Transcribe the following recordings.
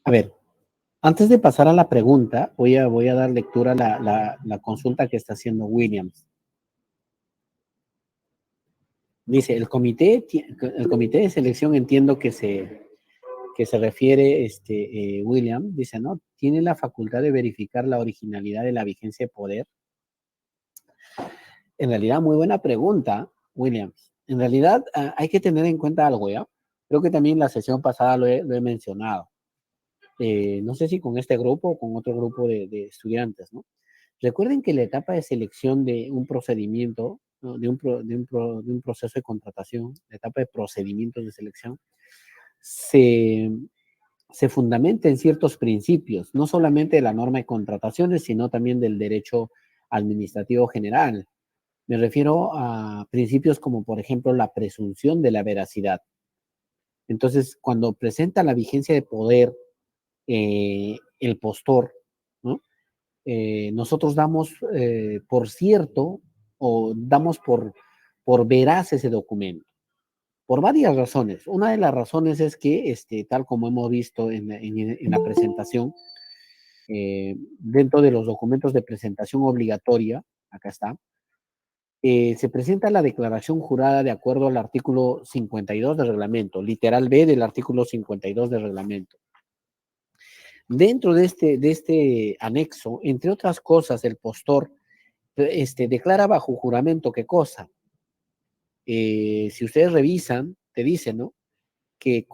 A ver, antes de pasar a la pregunta, voy a dar lectura a la consulta que está haciendo Williams. Dice, el comité de selección entiendo que se refiere William, dice, ¿no? Tiene la facultad de verificar la originalidad de la vigencia de poder. En realidad, muy buena pregunta, Williams. En realidad, hay que tener en cuenta algo, ¿ya? Creo que también la sesión pasada lo he mencionado. No sé si con este grupo o con otro grupo de estudiantes, ¿no? Recuerden que la etapa de selección de un procedimiento, ¿no? de un proceso de contratación, la etapa de procedimientos de selección, se, se fundamenta en ciertos principios, no solamente de la norma de contrataciones, sino también del derecho administrativo general. Me refiero a principios como, por ejemplo, la presunción de la veracidad. Entonces, cuando presenta la vigencia de poder el postor, ¿no? Nosotros damos por cierto o damos por veraz ese documento, por varias razones. Una de las razones es que, tal como hemos visto en la presentación, dentro de los documentos de presentación obligatoria, acá está, se presenta la declaración jurada de acuerdo al artículo 52 del reglamento, literal B del artículo 52 del reglamento. Dentro de este anexo, entre otras cosas, el postor declara bajo juramento qué cosa. Si ustedes revisan, te dice, ¿no? Que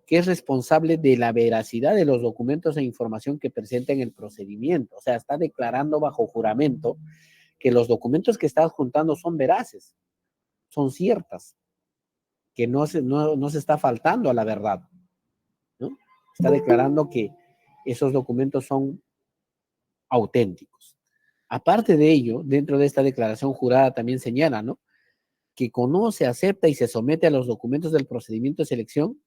es responsable de la veracidad de los documentos e información que presenta en el procedimiento. O sea, está declarando bajo juramento que los documentos que está adjuntando son veraces, son ciertas, que no se está faltando a la verdad, ¿no? Está declarando que esos documentos son auténticos. Aparte de ello, dentro de esta declaración jurada también señala, ¿no? Que conoce, acepta y se somete a los documentos del procedimiento de selección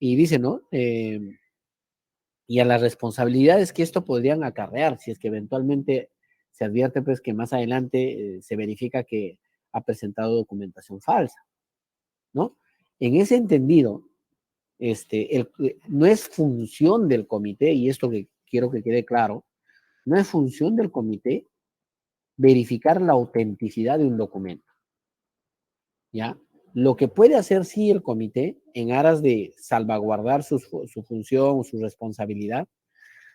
y dice, ¿no? Y a las responsabilidades que esto podrían acarrear si es que eventualmente se advierte pues que más adelante se verifica que ha presentado documentación falsa, ¿no? En ese entendido, no es función del comité, y esto que quiero que quede claro, no es función del comité verificar la autenticidad de un documento, ¿ya? Lo que puede hacer sí el comité en aras de salvaguardar su función, su responsabilidad,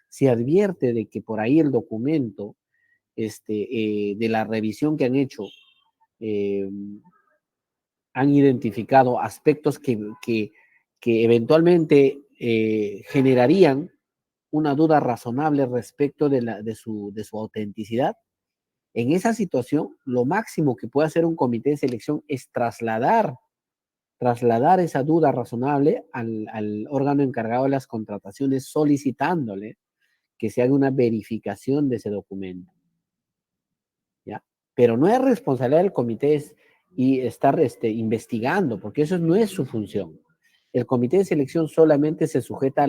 si advierte de que por ahí el documento, de la revisión que han hecho, eh, han identificado aspectos que eventualmente generarían una duda razonable respecto de su autenticidad. En esa situación, lo máximo que puede hacer un comité de selección es trasladar esa duda razonable al órgano encargado de las contrataciones, solicitándole que se haga una verificación de ese documento, ¿ya? Pero no es responsabilidad del comité y estar investigando, porque eso no es su función. El comité de selección solamente se sujeta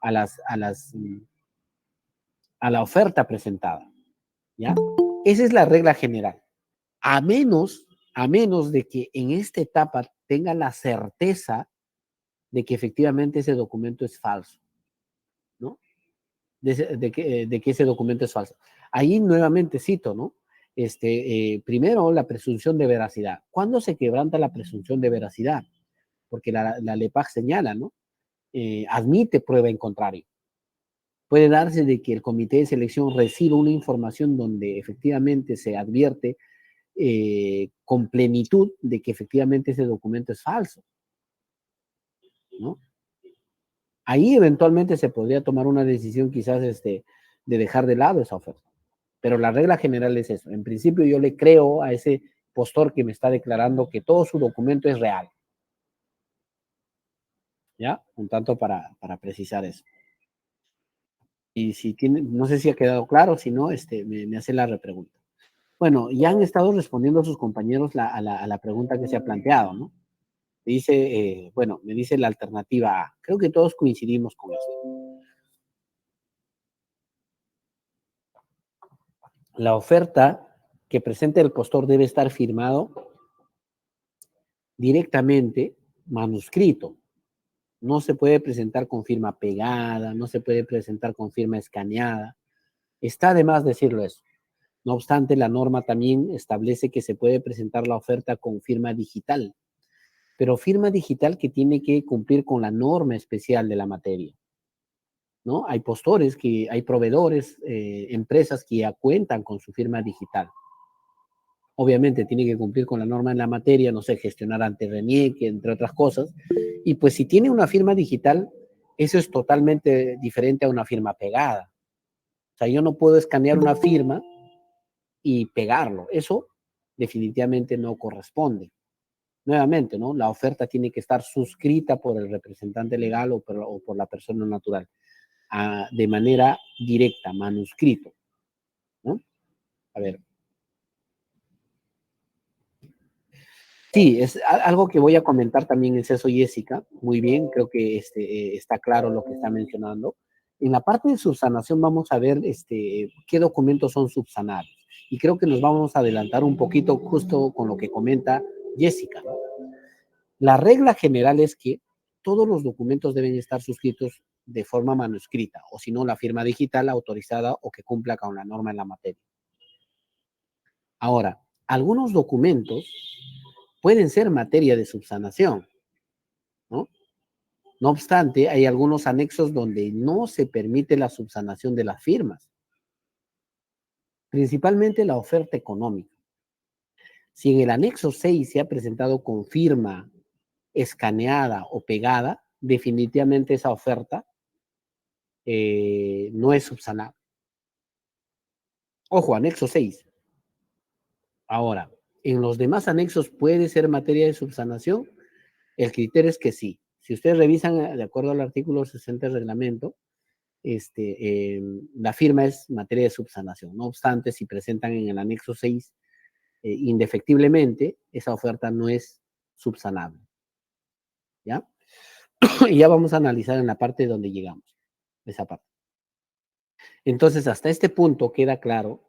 a la oferta presentada, ¿ya? Esa es la regla general. A menos, a menos de que en esta etapa tenga la certeza de que efectivamente ese documento es falso, ¿no? De que ese documento es falso. Ahí nuevamente cito, ¿no? Primero, la presunción de veracidad. ¿Cuándo se quebranta la presunción de veracidad? Porque la LEPAC señala, ¿no? Admite prueba en contrario. Puede darse de que el comité de selección reciba una información donde efectivamente se advierte con plenitud de que efectivamente ese documento es falso, ¿no? Ahí eventualmente se podría tomar una decisión quizás de dejar de lado esa oferta. Pero la regla general es eso. En principio yo le creo a ese postor que me está declarando que todo su documento es real. ¿Ya? Un tanto para precisar eso. Y si tiene, no sé si ha quedado claro, si no, me hace la repregunta. Bueno, ya han estado respondiendo sus compañeros a la pregunta que se ha planteado, ¿no? Dice, bueno, me dice la alternativa A. Creo que todos coincidimos con esto. La oferta que presente el postor debe estar firmado directamente, manuscrito, No se puede presentar con firma pegada, no se puede presentar con firma escaneada. Está de más decirlo eso. No obstante, la norma también establece que se puede presentar la oferta con firma digital, pero firma digital que tiene que cumplir con la norma especial de la materia, ¿no? Hay postores, hay proveedores, empresas que ya cuentan con su firma digital. Obviamente tiene que cumplir con la norma en la materia, no sé, gestionar ante RENIEC, entre otras cosas. Y pues si tiene una firma digital, eso es totalmente diferente a una firma pegada. O sea, yo no puedo escanear una firma y pegarlo. Eso definitivamente no corresponde. Nuevamente, ¿no? La oferta tiene que estar suscrita por el representante legal o por la persona natural, de manera directa, manuscrito, ¿no? A ver. Sí, es algo que voy a comentar también es eso, Jessica. Muy bien, creo que está claro lo que está mencionando. En la parte de subsanación vamos a ver qué documentos son subsanables. Y creo que nos vamos a adelantar un poquito justo con lo que comenta Jessica, ¿no? La regla general es que todos los documentos deben estar suscritos de forma manuscrita, o si no, la firma digital autorizada o que cumpla con la norma en la materia. Ahora, algunos documentos pueden ser materia de subsanación, ¿no? No obstante, hay algunos anexos donde no se permite la subsanación de las firmas, principalmente la oferta económica. Si en el anexo 6 se ha presentado con firma escaneada o pegada, definitivamente esa oferta no es subsanable. Ojo, anexo 6. Ahora, en los demás anexos puede ser materia de subsanación. El criterio es que sí. Si ustedes revisan de acuerdo al artículo 60 del reglamento, la firma es materia de subsanación. No obstante, si presentan en el anexo 6 indefectiblemente, esa oferta no es subsanable. ¿Ya? Y ya vamos a analizar en la parte donde llegamos, esa parte. Entonces, hasta este punto queda claro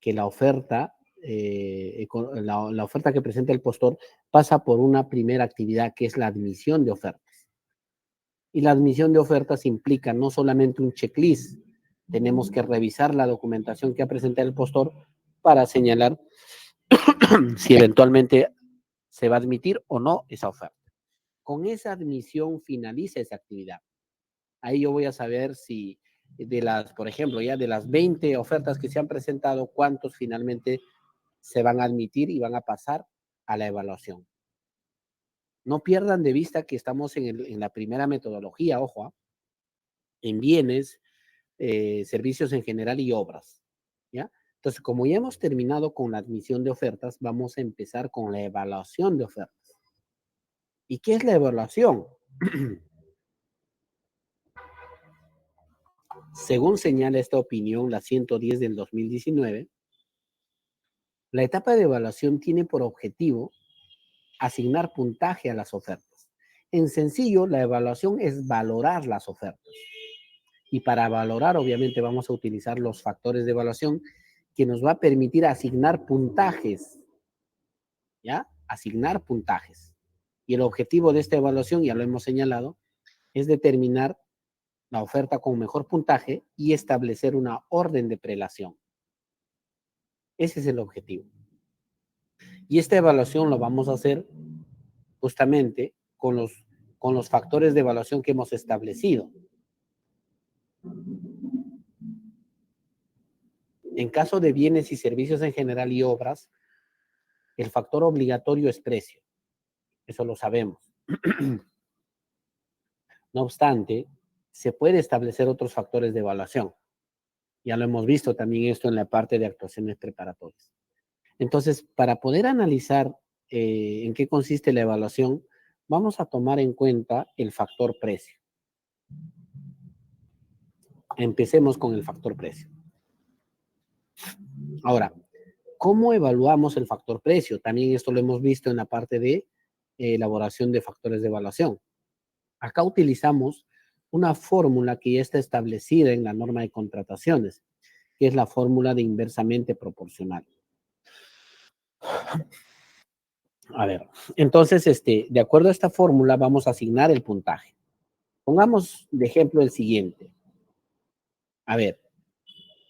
que la oferta, la oferta que presenta el postor pasa por una primera actividad que es la admisión de ofertas. Y la admisión de ofertas implica no solamente un checklist, tenemos que revisar la documentación que ha presentado el postor para señalar si eventualmente se va a admitir o no esa oferta. Con esa admisión finaliza esa actividad. Ahí yo voy a saber si por ejemplo, ya de las 20 ofertas que se han presentado, cuántos finalmente se van a admitir y van a pasar a la evaluación. No pierdan de vista que estamos en la primera metodología, ojo, en bienes, servicios en general y obras, ¿ya? Entonces, como ya hemos terminado con la admisión de ofertas, vamos a empezar con la evaluación de ofertas. ¿Y qué es la evaluación? Según señala esta opinión, la 110 del 2019, la etapa de evaluación tiene por objetivo asignar puntaje a las ofertas. En sencillo, la evaluación es valorar las ofertas. Y para valorar, obviamente, vamos a utilizar los factores de evaluación que nos va a permitir asignar puntajes, ¿ya? Asignar puntajes. Y el objetivo de esta evaluación, ya lo hemos señalado, es determinar la oferta con mejor puntaje y establecer una orden de prelación. Ese es el objetivo. Y esta evaluación lo vamos a hacer justamente con los factores de evaluación que hemos establecido. En caso de bienes y servicios en general y obras, el factor obligatorio es precio. Eso lo sabemos. No obstante, se puede establecer otros factores de evaluación. Ya lo hemos visto también esto en la parte de actuaciones preparatorias. Entonces, para poder analizar en qué consiste la evaluación, vamos a tomar en cuenta el factor precio. Empecemos con el factor precio. Ahora, ¿cómo evaluamos el factor precio? También esto lo hemos visto en la parte de elaboración de factores de evaluación. Acá utilizamos una fórmula que ya está establecida en la norma de contrataciones, que es la fórmula de inversamente proporcional. A ver, entonces, de acuerdo a esta fórmula, vamos a asignar el puntaje. Pongamos de ejemplo el siguiente. A ver,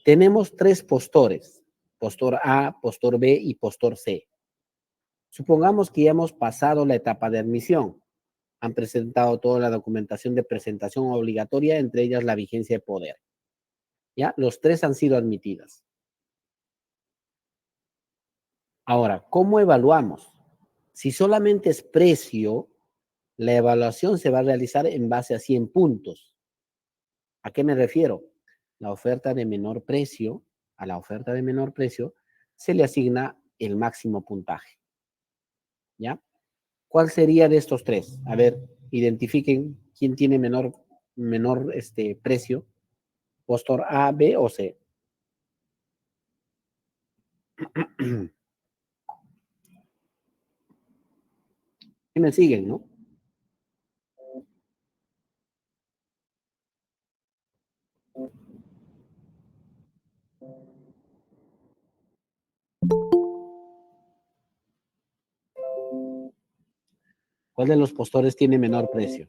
tenemos tres postores, postor A, postor B y postor C. Supongamos que ya hemos pasado la etapa de admisión. Han presentado toda la documentación de presentación obligatoria, entre ellas la vigencia de poder. ¿Ya? Los tres han sido admitidas. Ahora, ¿cómo evaluamos? Si solamente es precio, la evaluación se va a realizar en base a 100 puntos. ¿A qué me refiero? La oferta de menor precio, a la oferta de menor precio, se le asigna el máximo puntaje. ¿Ya? ¿Cuál sería de estos tres? A ver, identifiquen quién tiene menor precio, postor A, B o C. ¿Sí me siguen, no? ¿Cuál de los postores tiene menor precio?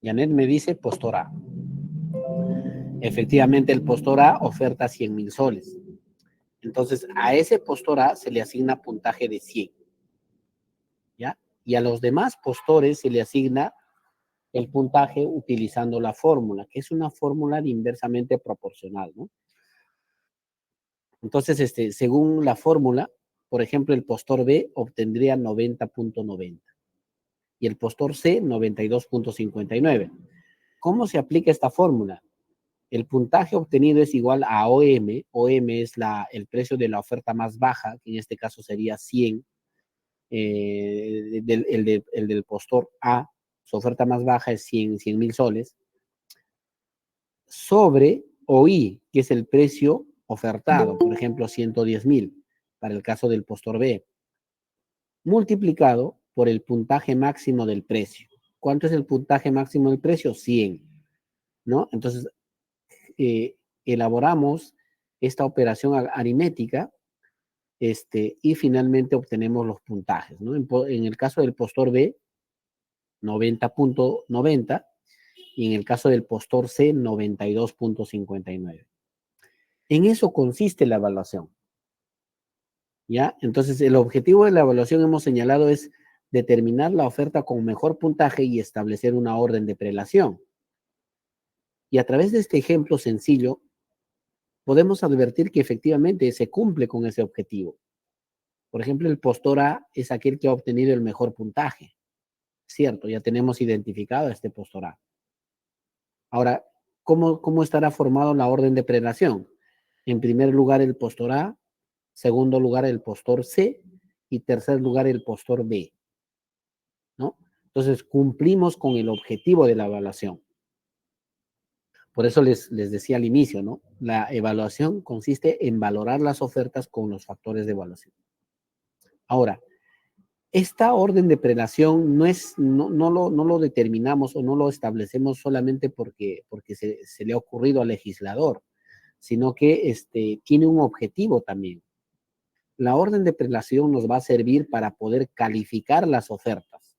Janet me dice postor A. Efectivamente, el postor A oferta 100,000 soles. Entonces, a ese postor A se le asigna puntaje de 100. ¿Ya? Y a los demás postores se le asigna el puntaje utilizando la fórmula, que es una fórmula de inversamente proporcional, ¿no? Entonces, según la fórmula, por ejemplo, el postor B obtendría 90,90 y el postor C 92,59. ¿Cómo se aplica esta fórmula? El puntaje obtenido es igual a OM. OM es el precio de la oferta más baja, que en este caso sería 100, el del postor A, su oferta más baja es 100,000 soles, sobre OI, que es el precio ofertado, por ejemplo, 110,000, para el caso del postor B, multiplicado por el puntaje máximo del precio. ¿Cuánto es el puntaje máximo del precio? 100, ¿no? Entonces, eh, elaboramos esta operación aritmética y finalmente obtenemos los puntajes, ¿no? En el caso del postor B, 90,90 y en el caso del postor C, 92,59. En eso consiste la evaluación, ¿ya? Entonces, el objetivo de la evaluación hemos señalado es determinar la oferta con mejor puntaje y establecer una orden de prelación. Y a través de este ejemplo sencillo, podemos advertir que efectivamente se cumple con ese objetivo. Por ejemplo, el postor A es aquel que ha obtenido el mejor puntaje. Cierto, ya tenemos identificado a este postor A. Ahora, ¿cómo estará formado la orden de prelación? En primer lugar, el postor A, segundo lugar, el postor C y tercer lugar, el postor B, ¿no? Entonces, cumplimos con el objetivo de la evaluación. Por eso les decía al inicio, ¿no? La evaluación consiste en valorar las ofertas con los factores de evaluación. Ahora, esta orden de prelación no lo determinamos o no lo establecemos solamente porque se le ha ocurrido al legislador, sino que tiene un objetivo también. La orden de prelación nos va a servir para poder calificar las ofertas,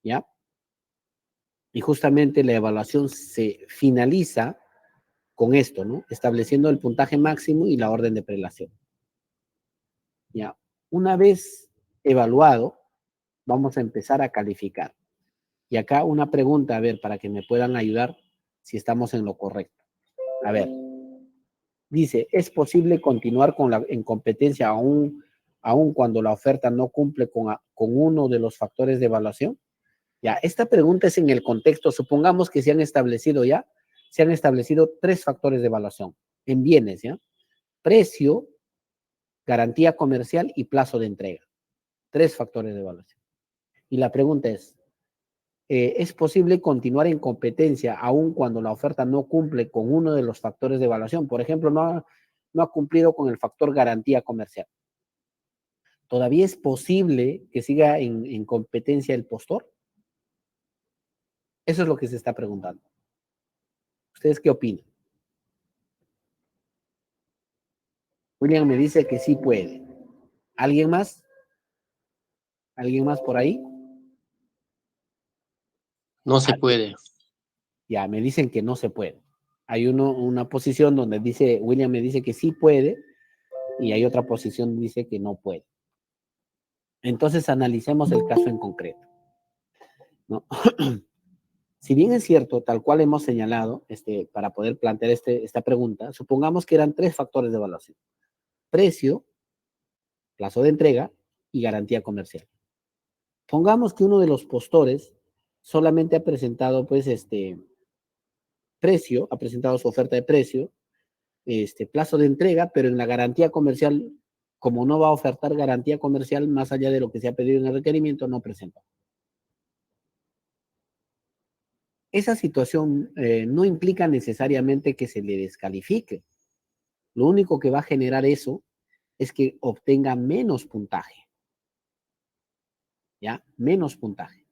¿ya? Y justamente la evaluación se finaliza con esto, ¿no? Estableciendo el puntaje máximo y la orden de prelación, ¿ya? Una vez evaluado, vamos a empezar a calificar. Y acá una pregunta, a ver, para que me puedan ayudar si estamos en lo correcto. A ver, dice, ¿es posible continuar en competencia aún cuando la oferta no cumple con uno de los factores de evaluación? Ya, esta pregunta es en el contexto, supongamos que se han establecido tres factores de evaluación en bienes, ¿ya? Precio, garantía comercial y plazo de entrega. Tres factores de evaluación. Y la pregunta ¿es posible continuar en competencia aun cuando la oferta no cumple con uno de los factores de evaluación? Por ejemplo, no ha cumplido con el factor garantía comercial. ¿Todavía es posible que siga en competencia el postor? Eso es lo que se está preguntando. ¿Ustedes qué opinan? William me dice que sí puede. ¿Alguien más? ¿Alguien más por ahí? No se puede. Ya, me dicen que no se puede. Hay una posición donde dice, William me dice que sí puede, y hay otra posición que dice que no puede. Entonces analicemos el caso en concreto, ¿no? Si bien es cierto, tal cual hemos señalado, para poder plantear esta pregunta, supongamos que eran 3 factores de evaluación: precio, plazo de entrega y garantía comercial. Pongamos que uno de los postores solamente ha presentado, pues, precio, ha presentado su oferta de precio, plazo de entrega, pero en la garantía comercial, como no va a ofertar garantía comercial más allá de lo que se ha pedido en el requerimiento, no presenta. Esa situación no implica necesariamente que se le descalifique. Lo único que va a generar eso es que obtenga menos puntaje. ¿Ya? Menos puntaje.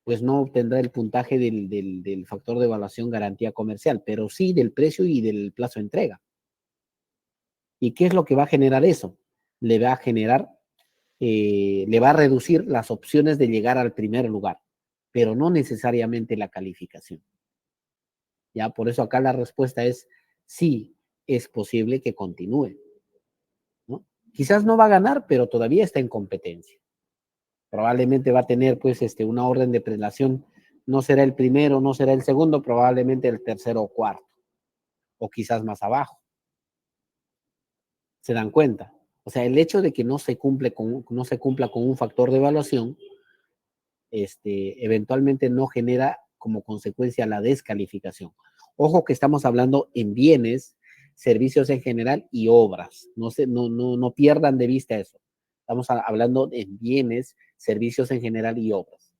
Pues no obtendrá el puntaje del factor de evaluación garantía comercial, pero sí del precio y del plazo de entrega. ¿Y qué es lo que va a generar eso? Le va a generar, le va a reducir las opciones de llegar al primer lugar, pero no necesariamente la calificación. Ya, por eso acá la respuesta es sí, es posible que continúe, ¿no? Quizás no va a ganar, pero todavía está en competencia. Probablemente va a tener, pues, una orden de prelación. No será el primero, no será el segundo, probablemente el tercero o cuarto, o quizás más abajo. ¿Se dan cuenta? O sea, el hecho de que no se cumpla con un factor de evaluación, eventualmente no genera como consecuencia la descalificación. Ojo que estamos hablando en bienes, servicios en general y obras. No pierdan de vista eso. Estamos hablando de bienes, servicios en general y obras.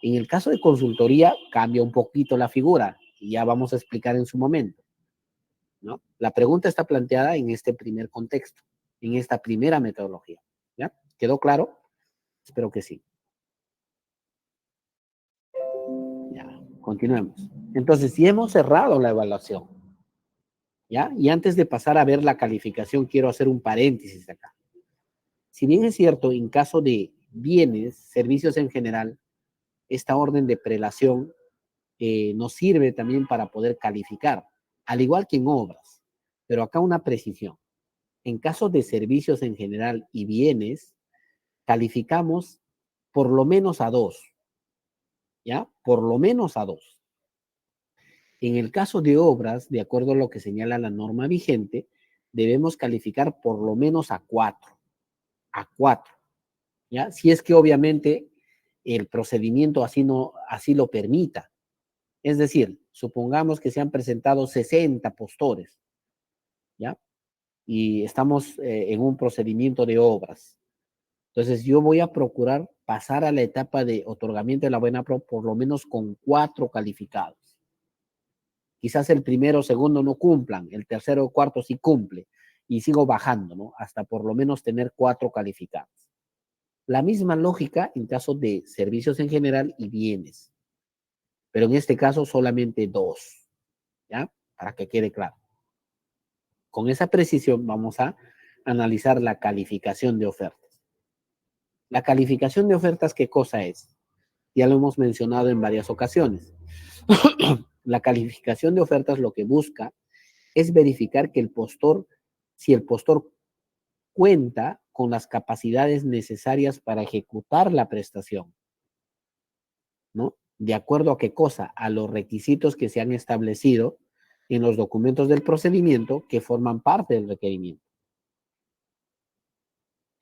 En el caso de consultoría cambia un poquito la figura y ya vamos a explicar en su momento, ¿no? La pregunta está planteada en este primer contexto, en esta primera metodología. ¿Ya? ¿Quedó claro? Espero que sí. Ya, continuemos. Entonces, si hemos cerrado la evaluación, ¿ya? Y antes de pasar a ver la calificación, quiero hacer un paréntesis acá. Si bien es cierto, en caso de bienes, servicios en general, esta orden de prelación nos sirve también para poder calificar, al igual que en obras. Pero acá una precisión. En caso de servicios en general y bienes, calificamos por lo menos a 2, ¿ya? Por lo menos a 2. En el caso de obras, de acuerdo a lo que señala la norma vigente, debemos calificar por lo menos a 4, ¿ya? Si es que obviamente el procedimiento así lo permita. Es decir, supongamos que se han presentado 60 postores, ¿ya? Y estamos en un procedimiento de obras. Entonces, yo voy a procurar pasar a la etapa de otorgamiento de la buena pro por lo menos con 4 calificados. Quizás el primero o segundo no cumplan, el tercero o cuarto sí cumple, y sigo bajando, ¿no? Hasta por lo menos tener 4 calificados. La misma lógica en caso de servicios en general y bienes, pero en este caso solamente 2, ¿ya? Para que quede claro. Con esa precisión vamos a analizar la calificación de ofertas. La calificación de ofertas, ¿qué cosa es? Ya lo hemos mencionado en varias ocasiones. La calificación de ofertas lo que busca es verificar que si el postor cuenta con las capacidades necesarias para ejecutar la prestación, ¿no? ¿De acuerdo a qué cosa? A los requisitos que se han establecido en los documentos del procedimiento que forman parte del requerimiento.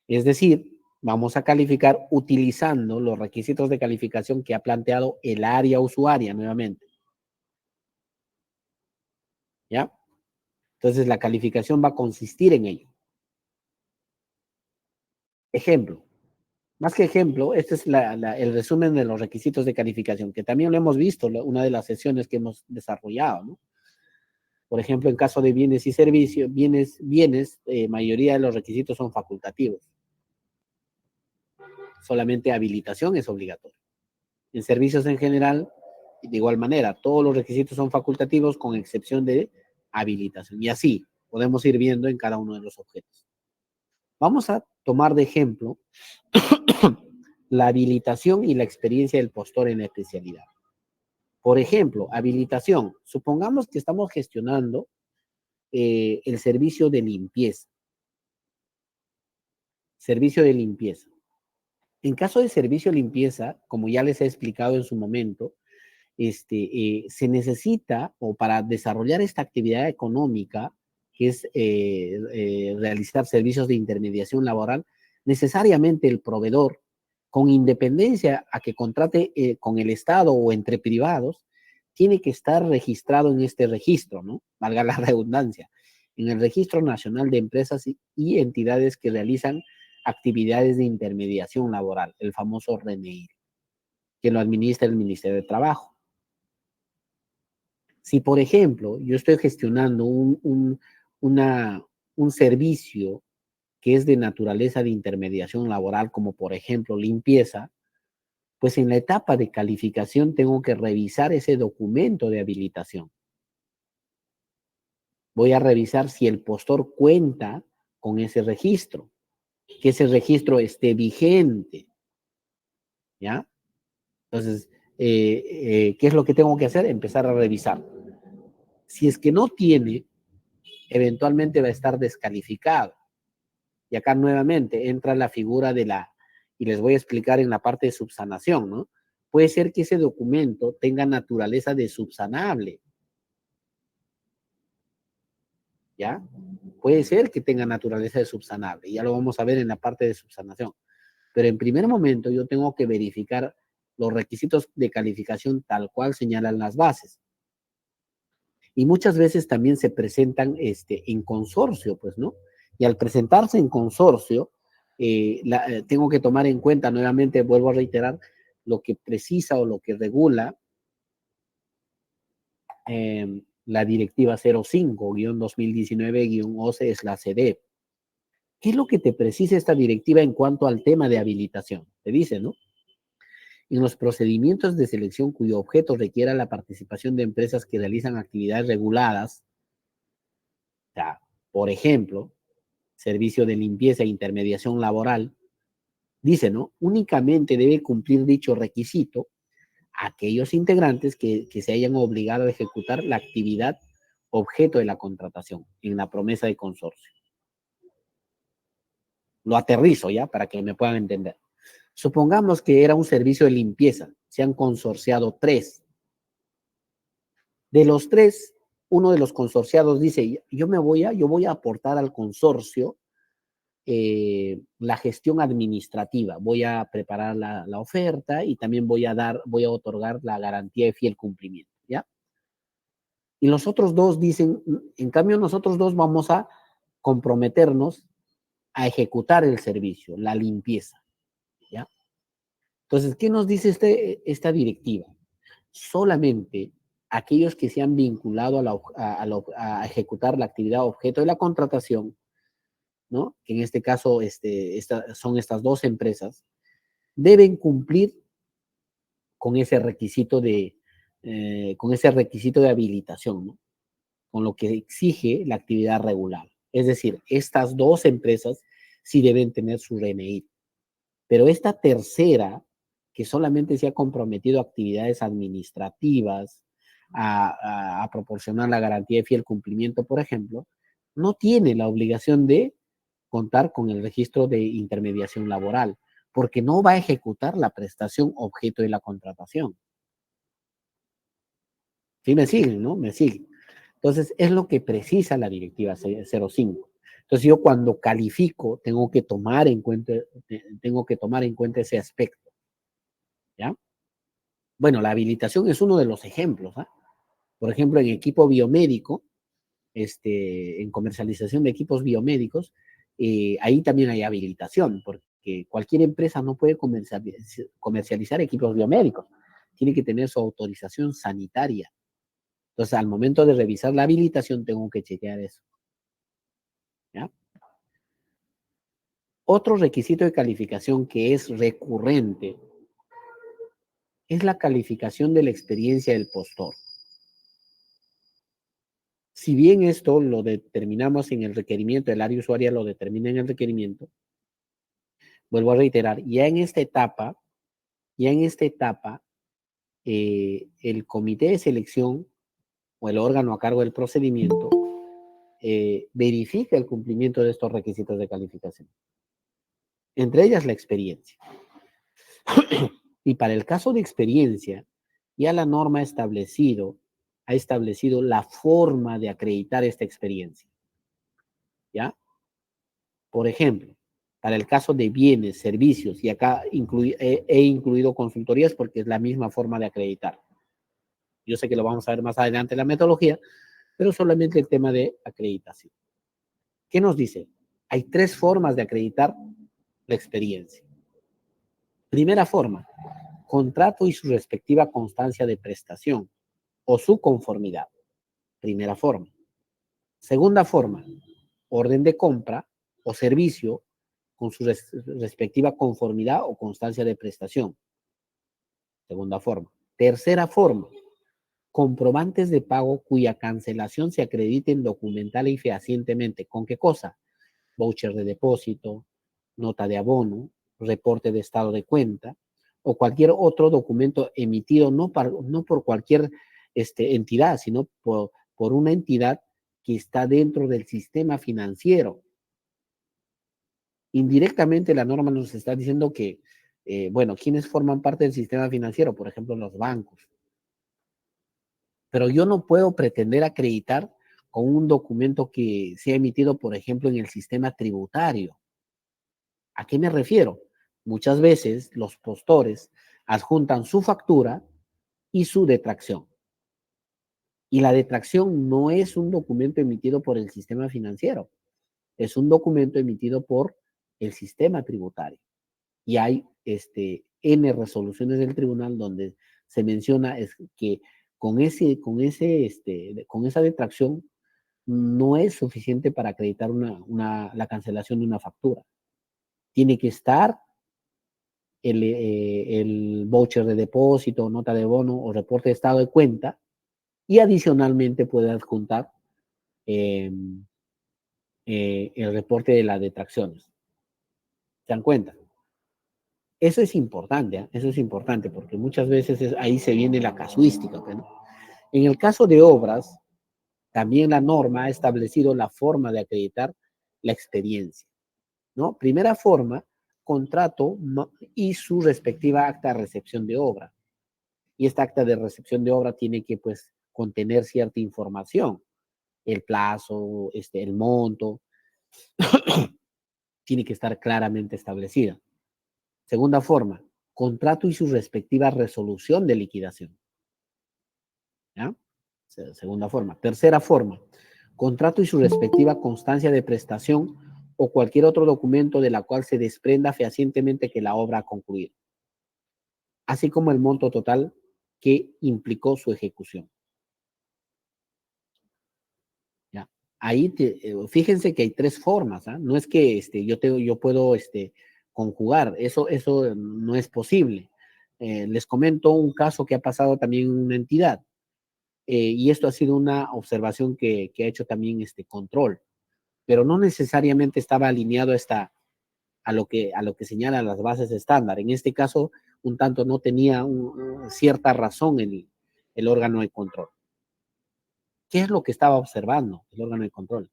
Es decir, vamos a calificar utilizando los requisitos de calificación que ha planteado el área usuaria nuevamente. ¿Ya? Entonces, la calificación va a consistir en ello. Ejemplo. Más que ejemplo, este es el resumen de los requisitos de calificación, que también lo hemos visto, una de las sesiones que hemos desarrollado, ¿no? Por ejemplo, en caso de bienes y servicios, mayoría de los requisitos son facultativos. Solamente habilitación es obligatoria. En servicios en general, de igual manera, todos los requisitos son facultativos con excepción de habilitación. Y así podemos ir viendo en cada uno de los objetos. Vamos a tomar de ejemplo la habilitación y la experiencia del postor en la especialidad. Por ejemplo, habilitación. Supongamos que estamos gestionando el servicio de limpieza. Servicio de limpieza. En caso de servicio de limpieza, como ya les he explicado en su momento, se necesita, o para desarrollar esta actividad económica, que es realizar servicios de intermediación laboral, necesariamente el proveedor, con independencia a que contrate con el Estado o entre privados, tiene que estar registrado en este registro, ¿no? Valga la redundancia, en el Registro Nacional de Empresas y Entidades que realizan actividades de intermediación laboral, el famoso RENEIR, que lo administra el Ministerio de Trabajo. Si, por ejemplo, yo estoy gestionando un servicio que es de naturaleza de intermediación laboral, como por ejemplo limpieza, pues en la etapa de calificación tengo que revisar ese documento de habilitación. Voy a revisar si el postor cuenta con ese registro, que ese registro esté vigente, ¿ya? Entonces, ¿qué es lo que tengo que hacer? Empezar a revisar. Si es que no tiene, eventualmente va a estar descalificado. Y acá nuevamente entra la figura y les voy a explicar en la parte de subsanación, ¿no? Puede ser que ese documento tenga naturaleza de subsanable, ¿ya? Puede ser que tenga naturaleza de subsanable, y ya lo vamos a ver en la parte de subsanación. Pero en primer momento yo tengo que verificar los requisitos de calificación tal cual señalan las bases. Y muchas veces también se presentan en consorcio, pues, ¿no? Y al presentarse en consorcio, tengo que tomar en cuenta, nuevamente vuelvo a reiterar, lo que precisa o lo que regula la directiva 05-2019-OCE es la CD. ¿Qué es lo que te precisa esta directiva en cuanto al tema de habilitación? Te dice, ¿no? En los procedimientos de selección cuyo objeto requiera la participación de empresas que realizan actividades reguladas, o sea, por ejemplo, servicio de limpieza e intermediación laboral, dice, ¿no? Únicamente debe cumplir dicho requisito aquellos integrantes que se hayan obligado a ejecutar la actividad objeto de la contratación en la promesa de consorcio. Lo aterrizo ya para que me puedan entender. Supongamos que era un servicio de limpieza, se han consorciado 3. De los 3, uno de los consorciados dice, yo voy a aportar al consorcio la gestión administrativa, voy a preparar la oferta y también voy a otorgar la garantía de fiel cumplimiento, ¿ya? Y los otros 2 dicen, en cambio nosotros 2 vamos a comprometernos a ejecutar el servicio, la limpieza, ¿ya? Entonces, ¿qué nos dice esta directiva? Solamente aquellos que se han vinculado a ejecutar la actividad objeto de la contratación, ¿no? Que en este caso son estas 2 empresas, deben cumplir con ese requisito de habilitación, ¿no? Con lo que exige la actividad regular. Es decir, estas 2 empresas sí deben tener su RNI. Pero esta tercera, que solamente se ha comprometido a actividades administrativas, a proporcionar la garantía de fiel cumplimiento, por ejemplo, no tiene la obligación de contar con el registro de intermediación laboral, porque no va a ejecutar la prestación objeto de la contratación. ¿Sí me siguen, no? Me siguen. Entonces, es lo que precisa la directiva 05. Entonces, yo cuando califico tengo que tomar en cuenta ese aspecto, ¿ya? Bueno, la habilitación es uno de los ejemplos, ¿ah? Por ejemplo, en equipo biomédico, en comercialización de equipos biomédicos, ahí también hay habilitación, porque cualquier empresa no puede comercializar equipos biomédicos, tiene que tener su autorización sanitaria. Entonces, al momento de revisar la habilitación, tengo que chequear eso, ¿ya? Otro requisito de calificación que es recurrente es la calificación de la experiencia del postor. Si bien esto lo determinamos en el requerimiento, el área usuaria lo determina en el requerimiento, vuelvo a reiterar, ya en esta etapa, el comité de selección o el órgano a cargo del procedimiento verifica el cumplimiento de estos requisitos de calificación, entre ellas la experiencia. Y para el caso de experiencia, ya la norma ha establecido la forma de acreditar esta experiencia. ¿Ya? Por ejemplo, para el caso de bienes, servicios, y acá he incluido consultorías porque es la misma forma de acreditar. Yo sé que lo vamos a ver más adelante en la metodología, pero solamente el tema de acreditación. ¿Qué nos dice? Hay 3 formas de acreditar la experiencia. Primera forma, contrato y su respectiva constancia de prestación o su conformidad. Primera forma. Segunda forma, orden de compra o servicio con su respectiva conformidad o constancia de prestación. Segunda forma. Tercera forma, comprobantes de pago cuya cancelación se acrediten documental y fehacientemente. ¿Con qué cosa? Voucher de depósito, nota de abono, reporte de estado de cuenta o cualquier otro documento emitido no por cualquier entidad, sino por una entidad que está dentro del sistema financiero. Indirectamente la norma nos está diciendo que, bueno, ¿quiénes forman parte del sistema financiero? Por ejemplo, los bancos. Pero yo no puedo pretender acreditar con un documento que sea emitido, por ejemplo, en el sistema tributario. ¿A qué me refiero? Muchas veces los postores adjuntan su factura y su detracción. Y la detracción no es un documento emitido por el sistema financiero, es un documento emitido por el sistema tributario. Y hay N resoluciones del tribunal donde se menciona que con esa detracción no es suficiente para acreditar la cancelación de una factura. Tiene que estar el voucher de depósito, nota de bono o reporte de estado de cuenta y adicionalmente puede adjuntar eh, el reporte de las detracciones. ¿Se dan cuenta? Eso es importante, ¿eh? Eso es importante porque muchas veces ahí se viene la casuística, ¿no? En el caso de obras, también la norma ha establecido la forma de acreditar la experiencia, ¿no? Primera forma, contrato y su respectiva acta de recepción de obra. Y esta acta de recepción de obra tiene que, pues, contener cierta información, el plazo, el monto, tiene que estar claramente establecida. Segunda forma, contrato y su respectiva resolución de liquidación. ¿Ya? Segunda forma. Tercera forma, contrato y su respectiva constancia de prestación o cualquier otro documento de la cual se desprenda fehacientemente que la obra ha concluido, así como el monto total que implicó su ejecución. ¿Ya? Ahí, fíjense que hay 3 formas, ¿eh? No es que yo puedo conjugar, eso no es posible. Les comento un caso que ha pasado también en una entidad. Y esto ha sido una observación que ha hecho también este control, pero no necesariamente estaba alineado a lo que señalan las bases estándar. En este caso, un tanto no tenía cierta razón el órgano de control. ¿Qué es lo que estaba observando el órgano de control?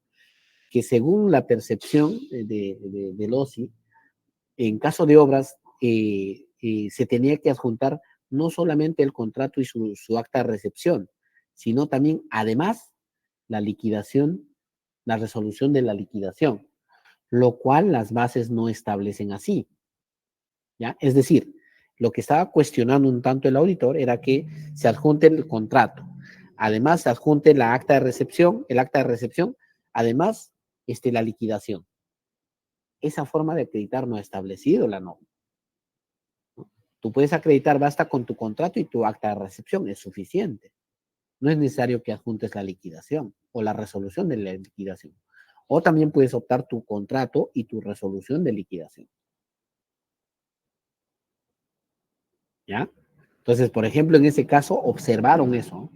Que según la percepción del OSI, en caso de obras, se tenía que adjuntar no solamente el contrato y su acta de recepción, sino también, además, la liquidación, la resolución de la liquidación, lo cual las bases no establecen así. ¿Ya? Es decir, lo que estaba cuestionando un tanto el auditor era que se adjunte el contrato, además se adjunte la acta de recepción, el acta de recepción, además la liquidación. Esa forma de acreditar no ha establecido la norma. Tú puedes acreditar, basta con tu contrato y tu acta de recepción, es suficiente. No es necesario que adjuntes la liquidación o la resolución de la liquidación. O también puedes optar tu contrato y tu resolución de liquidación. ¿Ya? Entonces, por ejemplo, en ese caso observaron eso,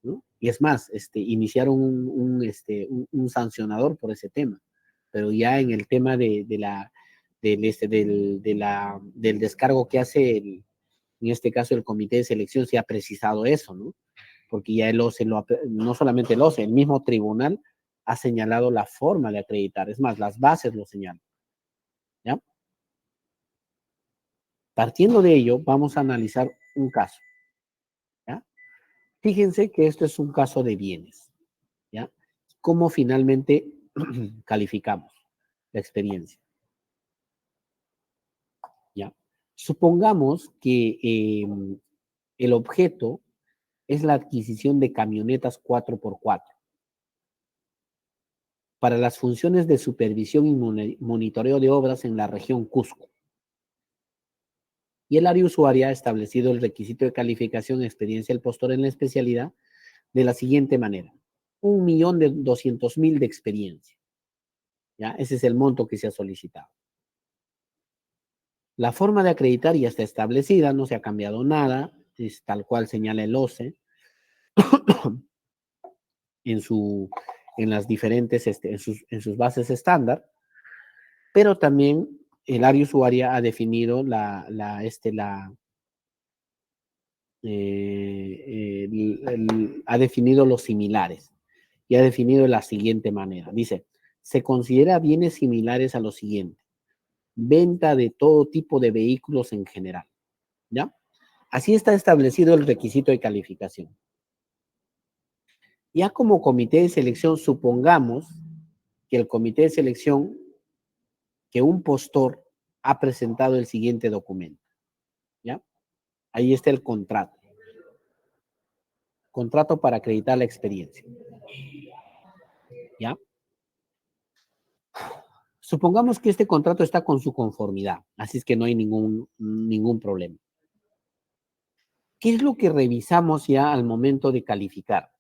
¿no? Y es más, iniciaron un sancionador por ese tema. Pero ya en el tema del descargo que hace, en este caso, el comité de selección se ha precisado eso, ¿no? Porque ya el OCE, no solamente el OCE, el mismo tribunal ha señalado la forma de acreditar. Es más, las bases lo señalan, ¿ya? Partiendo de ello, vamos a analizar un caso, ¿ya? Fíjense que esto es un caso de bienes, ¿ya? ¿Cómo finalmente calificamos la experiencia? ¿Ya? Supongamos que el objeto es la adquisición de camionetas 4x4 para las funciones de supervisión y monitoreo de obras en la región Cusco. Y el área usuaria ha establecido el requisito de calificación de experiencia del postor en la especialidad de la siguiente manera: 1.200.000 de experiencia. ¿Ya? Ese es el monto que se ha solicitado. La forma de acreditar ya está establecida, no se ha cambiado nada, es tal cual señala el OCE en, su, en las diferentes, en sus bases estándar, pero también el área usuaria ha definido ha definido los similares y ha definido de la siguiente manera. Dice, se considera bienes similares a lo siguiente: venta de todo tipo de vehículos en general, ¿ya? Así está establecido el requisito de calificación. Ya como comité de selección, supongamos que el comité de selección, que un postor ha presentado el siguiente documento, ¿ya? Ahí está el contrato. Contrato para acreditar la experiencia, ¿ya? Supongamos que este contrato está con su conformidad, así es que no hay ningún problema. ¿Qué es lo que revisamos ya al momento de calificar?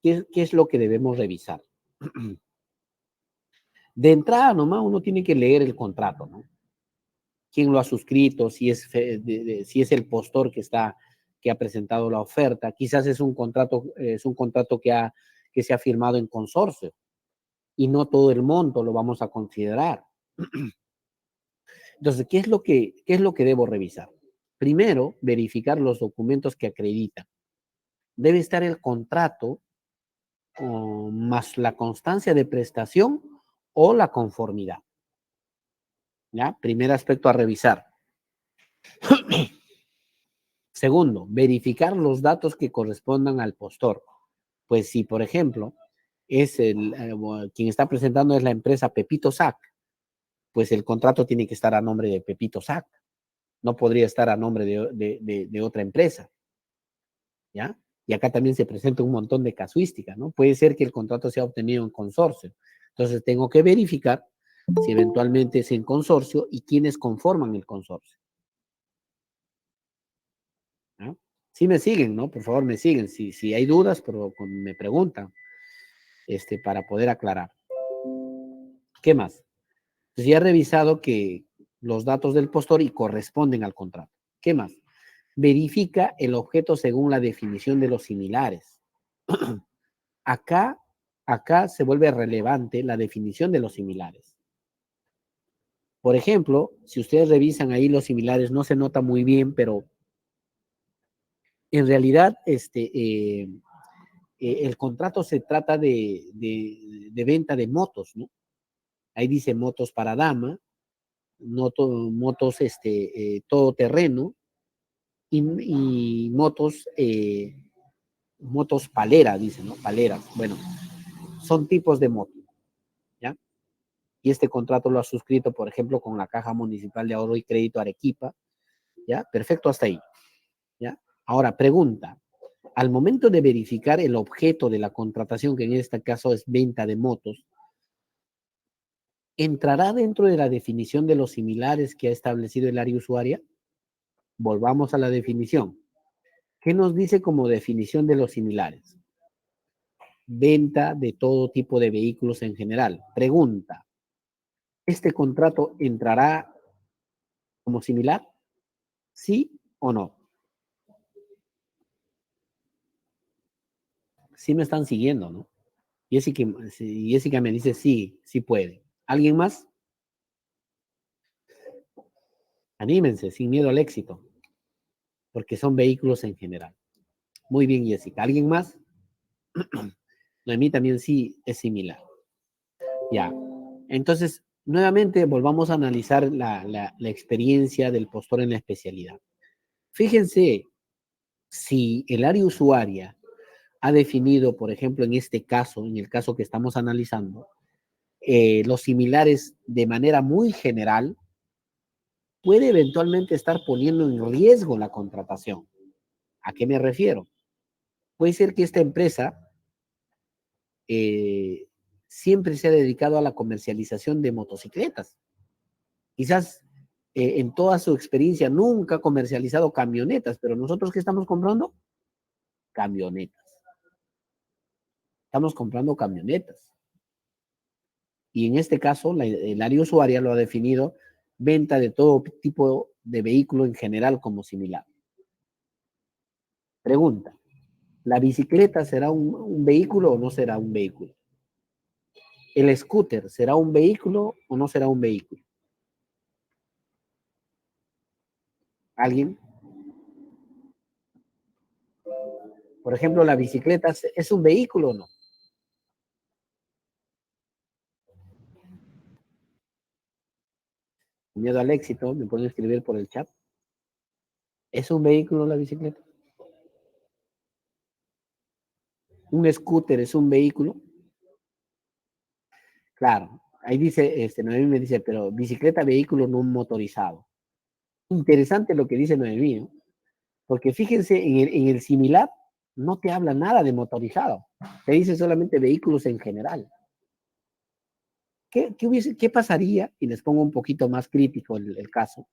¿Qué es lo que debemos revisar? De entrada nomás uno tiene que leer el contrato, ¿no? ¿Quién lo ha suscrito? Si es el postor que ha presentado la oferta. Quizás es un contrato que se ha firmado en consorcio y no todo el monto lo vamos a considerar. Entonces, ¿qué es lo que debo revisar? Primero, verificar los documentos que acreditan. Debe estar el contrato más la constancia de prestación o la conformidad. ¿Ya? Primer aspecto a revisar. Segundo, verificar los datos que correspondan al postor. Pues si, por ejemplo, quien está presentando es la empresa Pepito Sac, pues el contrato tiene que estar a nombre de Pepito Sac. No podría estar a nombre de otra empresa. ¿Ya? Y acá también se presenta un montón de casuística, ¿no? Puede ser que el contrato sea obtenido en consorcio. Entonces tengo que verificar si eventualmente es en consorcio y quiénes conforman el consorcio. ¿No? Sí me siguen, ¿no? Por favor, me siguen. Si hay dudas, pero me preguntan, para poder aclarar. ¿Qué más? Pues ya he revisado que los datos del postor y corresponden al contrato. ¿Qué más? Verifica el objeto según la definición de los similares. Acá, acá se vuelve relevante la definición de los similares. Por ejemplo, si ustedes revisan ahí los similares, no se nota muy bien, pero en realidad el contrato se trata de venta de motos, ¿no? Ahí dice motos para dama, motos todoterreno y motos paleras, dice, ¿no? Paleras. Bueno, son tipos de motos, ¿ya? Y este contrato lo ha suscrito, por ejemplo, con la Caja Municipal de Ahorro y Crédito Arequipa, ¿ya? Perfecto hasta ahí, ¿ya? Ahora, pregunta, al momento de verificar el objeto de la contratación, que en este caso es venta de motos, ¿entrará dentro de la definición de los similares que ha establecido el área usuaria? Volvamos a la definición. ¿Qué nos dice como definición de los similares? Venta de todo tipo de vehículos en general. Pregunta, ¿este contrato entrará como similar? ¿Sí o no? Sí me están siguiendo, ¿no? Jessica, sí, Jessica me dice, sí, sí puede. ¿Alguien más? Anímense, sin miedo al éxito, porque son vehículos en general. Muy bien, Jessica. ¿Alguien más? Noemí también sí es similar. Ya. Entonces, nuevamente volvamos a analizar la experiencia del postor en la especialidad. Fíjense, si el área usuaria ha definido, por ejemplo, en este caso, en el caso que estamos analizando, los similares de manera muy general, puede eventualmente estar poniendo en riesgo la contratación. ¿A qué me refiero? Puede ser que esta empresa eh, siempre se ha dedicado a la comercialización de motocicletas. Quizás en toda su experiencia nunca ha comercializado camionetas, pero nosotros ¿qué estamos comprando? Camionetas. Estamos comprando camionetas. Y en este caso, el área usuaria lo ha definido venta de todo tipo de vehículo en general como similar. Pregunta, ¿la bicicleta será un vehículo o no será un vehículo? ¿El scooter será un vehículo o no será un vehículo? ¿Alguien? Por ejemplo, ¿la bicicleta es un vehículo o no? Miedo al éxito, me pueden escribir por el chat. ¿Es un vehículo la bicicleta? ¿Un scooter es un vehículo? Claro, ahí dice, Noemí me dice, pero bicicleta, vehículo no motorizado. Interesante lo que dice Noemí, ¿no? Porque fíjense, en el similar no te habla nada de motorizado, te dice solamente vehículos en general. ¿Qué pasaría? Y les pongo un poquito más crítico el caso.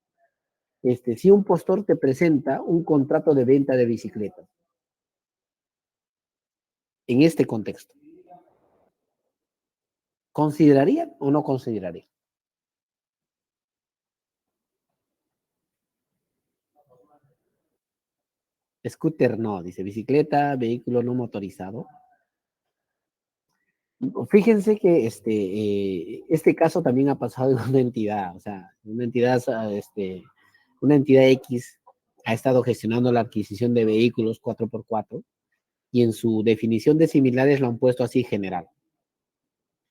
Si un postor te presenta un contrato de venta de bicicletas, en este contexto, ¿considerarían o no considerarían? Scooter no, dice bicicleta, vehículo no motorizado. Fíjense que este caso también ha pasado en una entidad, o sea, una entidad X ha estado gestionando la adquisición de vehículos 4x4 y en su definición de similares lo han puesto así general.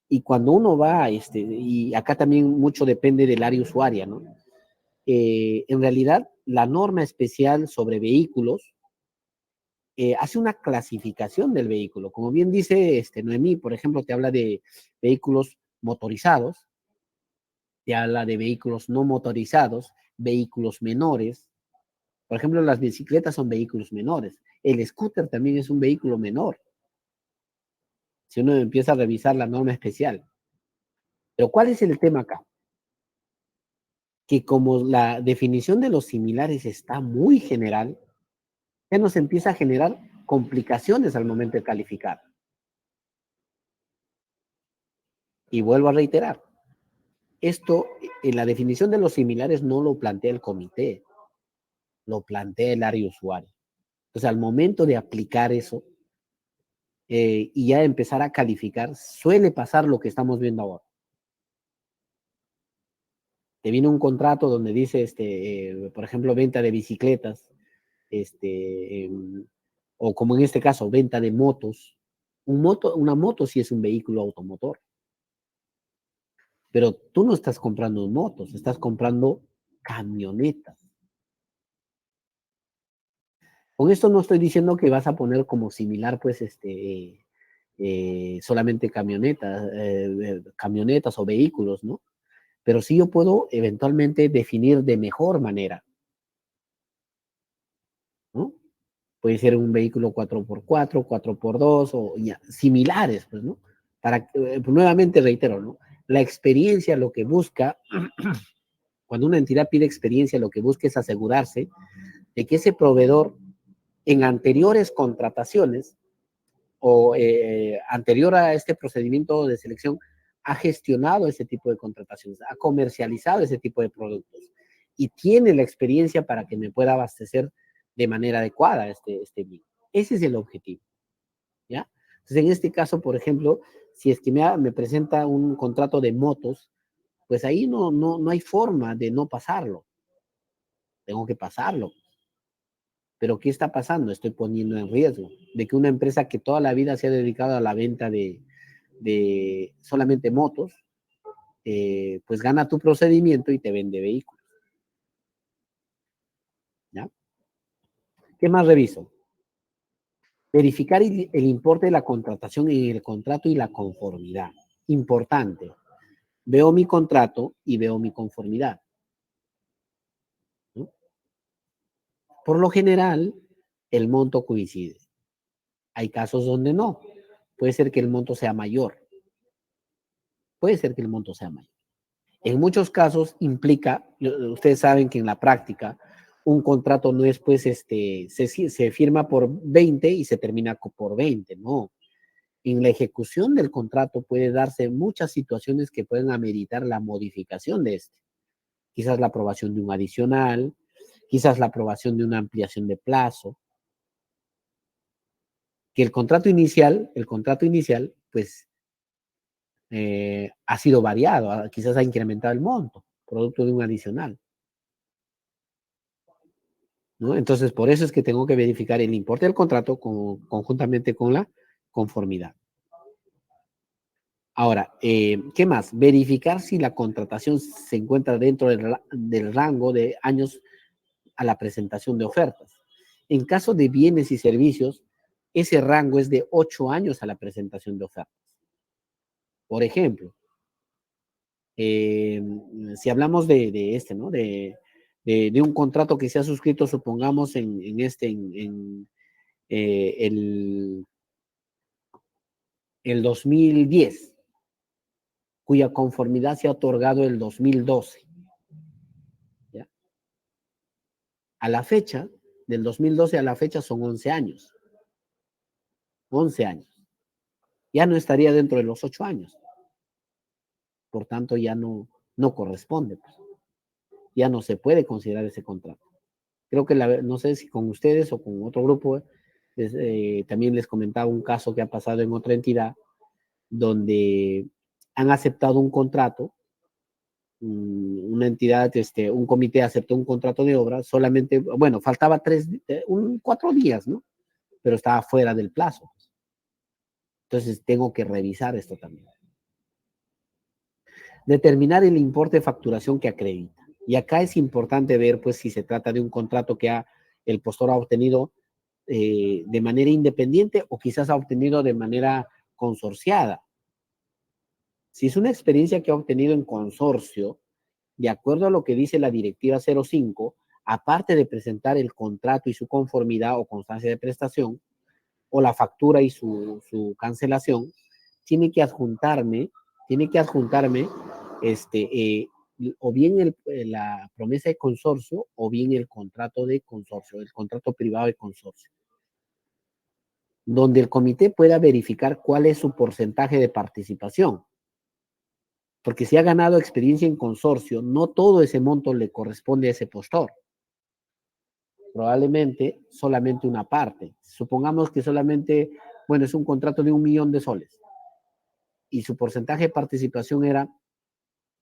Y cuando uno va, y acá también mucho depende del área usuaria, ¿no? En realidad, la norma especial sobre vehículos hace una clasificación del vehículo. Como bien dice Noemí, por ejemplo, te habla de vehículos motorizados, te habla de vehículos no motorizados, vehículos menores. Por ejemplo, las bicicletas son vehículos menores. El scooter también es un vehículo menor, si uno empieza a revisar la norma especial. Pero ¿cuál es el tema acá? Que como la definición de los similares está muy general, ya nos empieza a generar complicaciones al momento de calificar. Y vuelvo a reiterar, esto, en la definición de los similares no lo plantea el comité, lo plantea el área usuario. Entonces, al momento de aplicar eso y ya empezar a calificar, suele pasar lo que estamos viendo ahora. Te viene un contrato donde dice, por ejemplo, venta de bicicletas, o como en este caso, venta de motos. Una moto sí es un vehículo automotor, pero tú no estás comprando motos, estás comprando camionetas. Con esto no estoy diciendo que vas a poner como similar, pues, solamente camionetas o vehículos, ¿no? Pero sí yo puedo eventualmente definir de mejor manera, ¿no? Puede ser un vehículo 4x4, 4x2 o ya, similares, pues, ¿no? Pues, nuevamente reitero, ¿no? La experiencia lo que busca, cuando una entidad pide experiencia, lo que busca es asegurarse de que ese proveedor en anteriores contrataciones o anterior a este procedimiento de selección ha gestionado ese tipo de contrataciones, ha comercializado ese tipo de productos y tiene la experiencia para que me pueda abastecer de manera adecuada este bien. Ese es el objetivo, ¿ya? Entonces, en este caso, por ejemplo, si es que me presenta un contrato de motos, pues ahí no hay forma de no pasarlo. Tengo que pasarlo. Pero ¿qué está pasando? Estoy poniendo en riesgo de que una empresa que toda la vida se ha dedicado a la venta de solamente motos, pues gana tu procedimiento y te vende vehículos. ¿Ya? ¿Qué más reviso? Verificar el importe de la contratación en el contrato y la conformidad. Importante. Veo mi contrato y veo mi conformidad, ¿no? Por lo general, el monto coincide. Hay casos donde no. Puede ser que el monto sea mayor. Puede ser que el monto sea mayor. En muchos casos implica, ustedes saben que en la práctica, un contrato no es pues se firma por 20 y se termina por 20, no. En la ejecución del contrato puede darse muchas situaciones que pueden ameritar la modificación de este. Quizás la aprobación de un adicional, quizás la aprobación de una ampliación de plazo, que el contrato inicial, pues ha sido variado, quizás ha incrementado el monto, producto de un adicional, ¿no? Entonces, por eso es que tengo que verificar el importe del contrato conjuntamente con la conformidad. Ahora, ¿qué más? Verificar si la contratación se encuentra dentro del rango de años a la presentación de ofertas. En caso de bienes y servicios, ese rango es de 8 años a la presentación de ofertas. Por ejemplo, si hablamos ¿no? De un contrato que se ha suscrito, supongamos, eh, el, el 2010, cuya conformidad se ha otorgado el 2012. ¿Ya? A la fecha, del 2012 a la fecha son 11 años. 11 años. Ya no estaría dentro de los 8 años. Por tanto, ya no corresponde. Pues. Ya no se puede considerar ese contrato. Creo que no sé si con ustedes o con otro grupo, también les comentaba un caso que ha pasado en otra entidad donde han aceptado un contrato, una entidad, un comité aceptó un contrato de obra, solamente, bueno, faltaba 4 días, ¿no? Pero estaba fuera del plazo. Entonces tengo que revisar esto también. Determinar el importe de facturación que acredita. Y acá es importante ver, pues, si se trata de un contrato que el postor ha obtenido de manera independiente o quizás ha obtenido de manera consorciada. Si es una experiencia que ha obtenido en consorcio, de acuerdo a lo que dice la Directiva 05, aparte de presentar el contrato y su conformidad o constancia de prestación, o la factura y su cancelación, tiene que adjuntarme, o bien la promesa de consorcio o bien el contrato de consorcio, el contrato privado de consorcio, donde el comité pueda verificar cuál es su porcentaje de participación. Porque si ha ganado experiencia en consorcio, no todo ese monto le corresponde a ese postor. Probablemente solamente una parte. Supongamos que solamente, bueno, es un contrato de 1.000.000 de soles y su porcentaje de participación era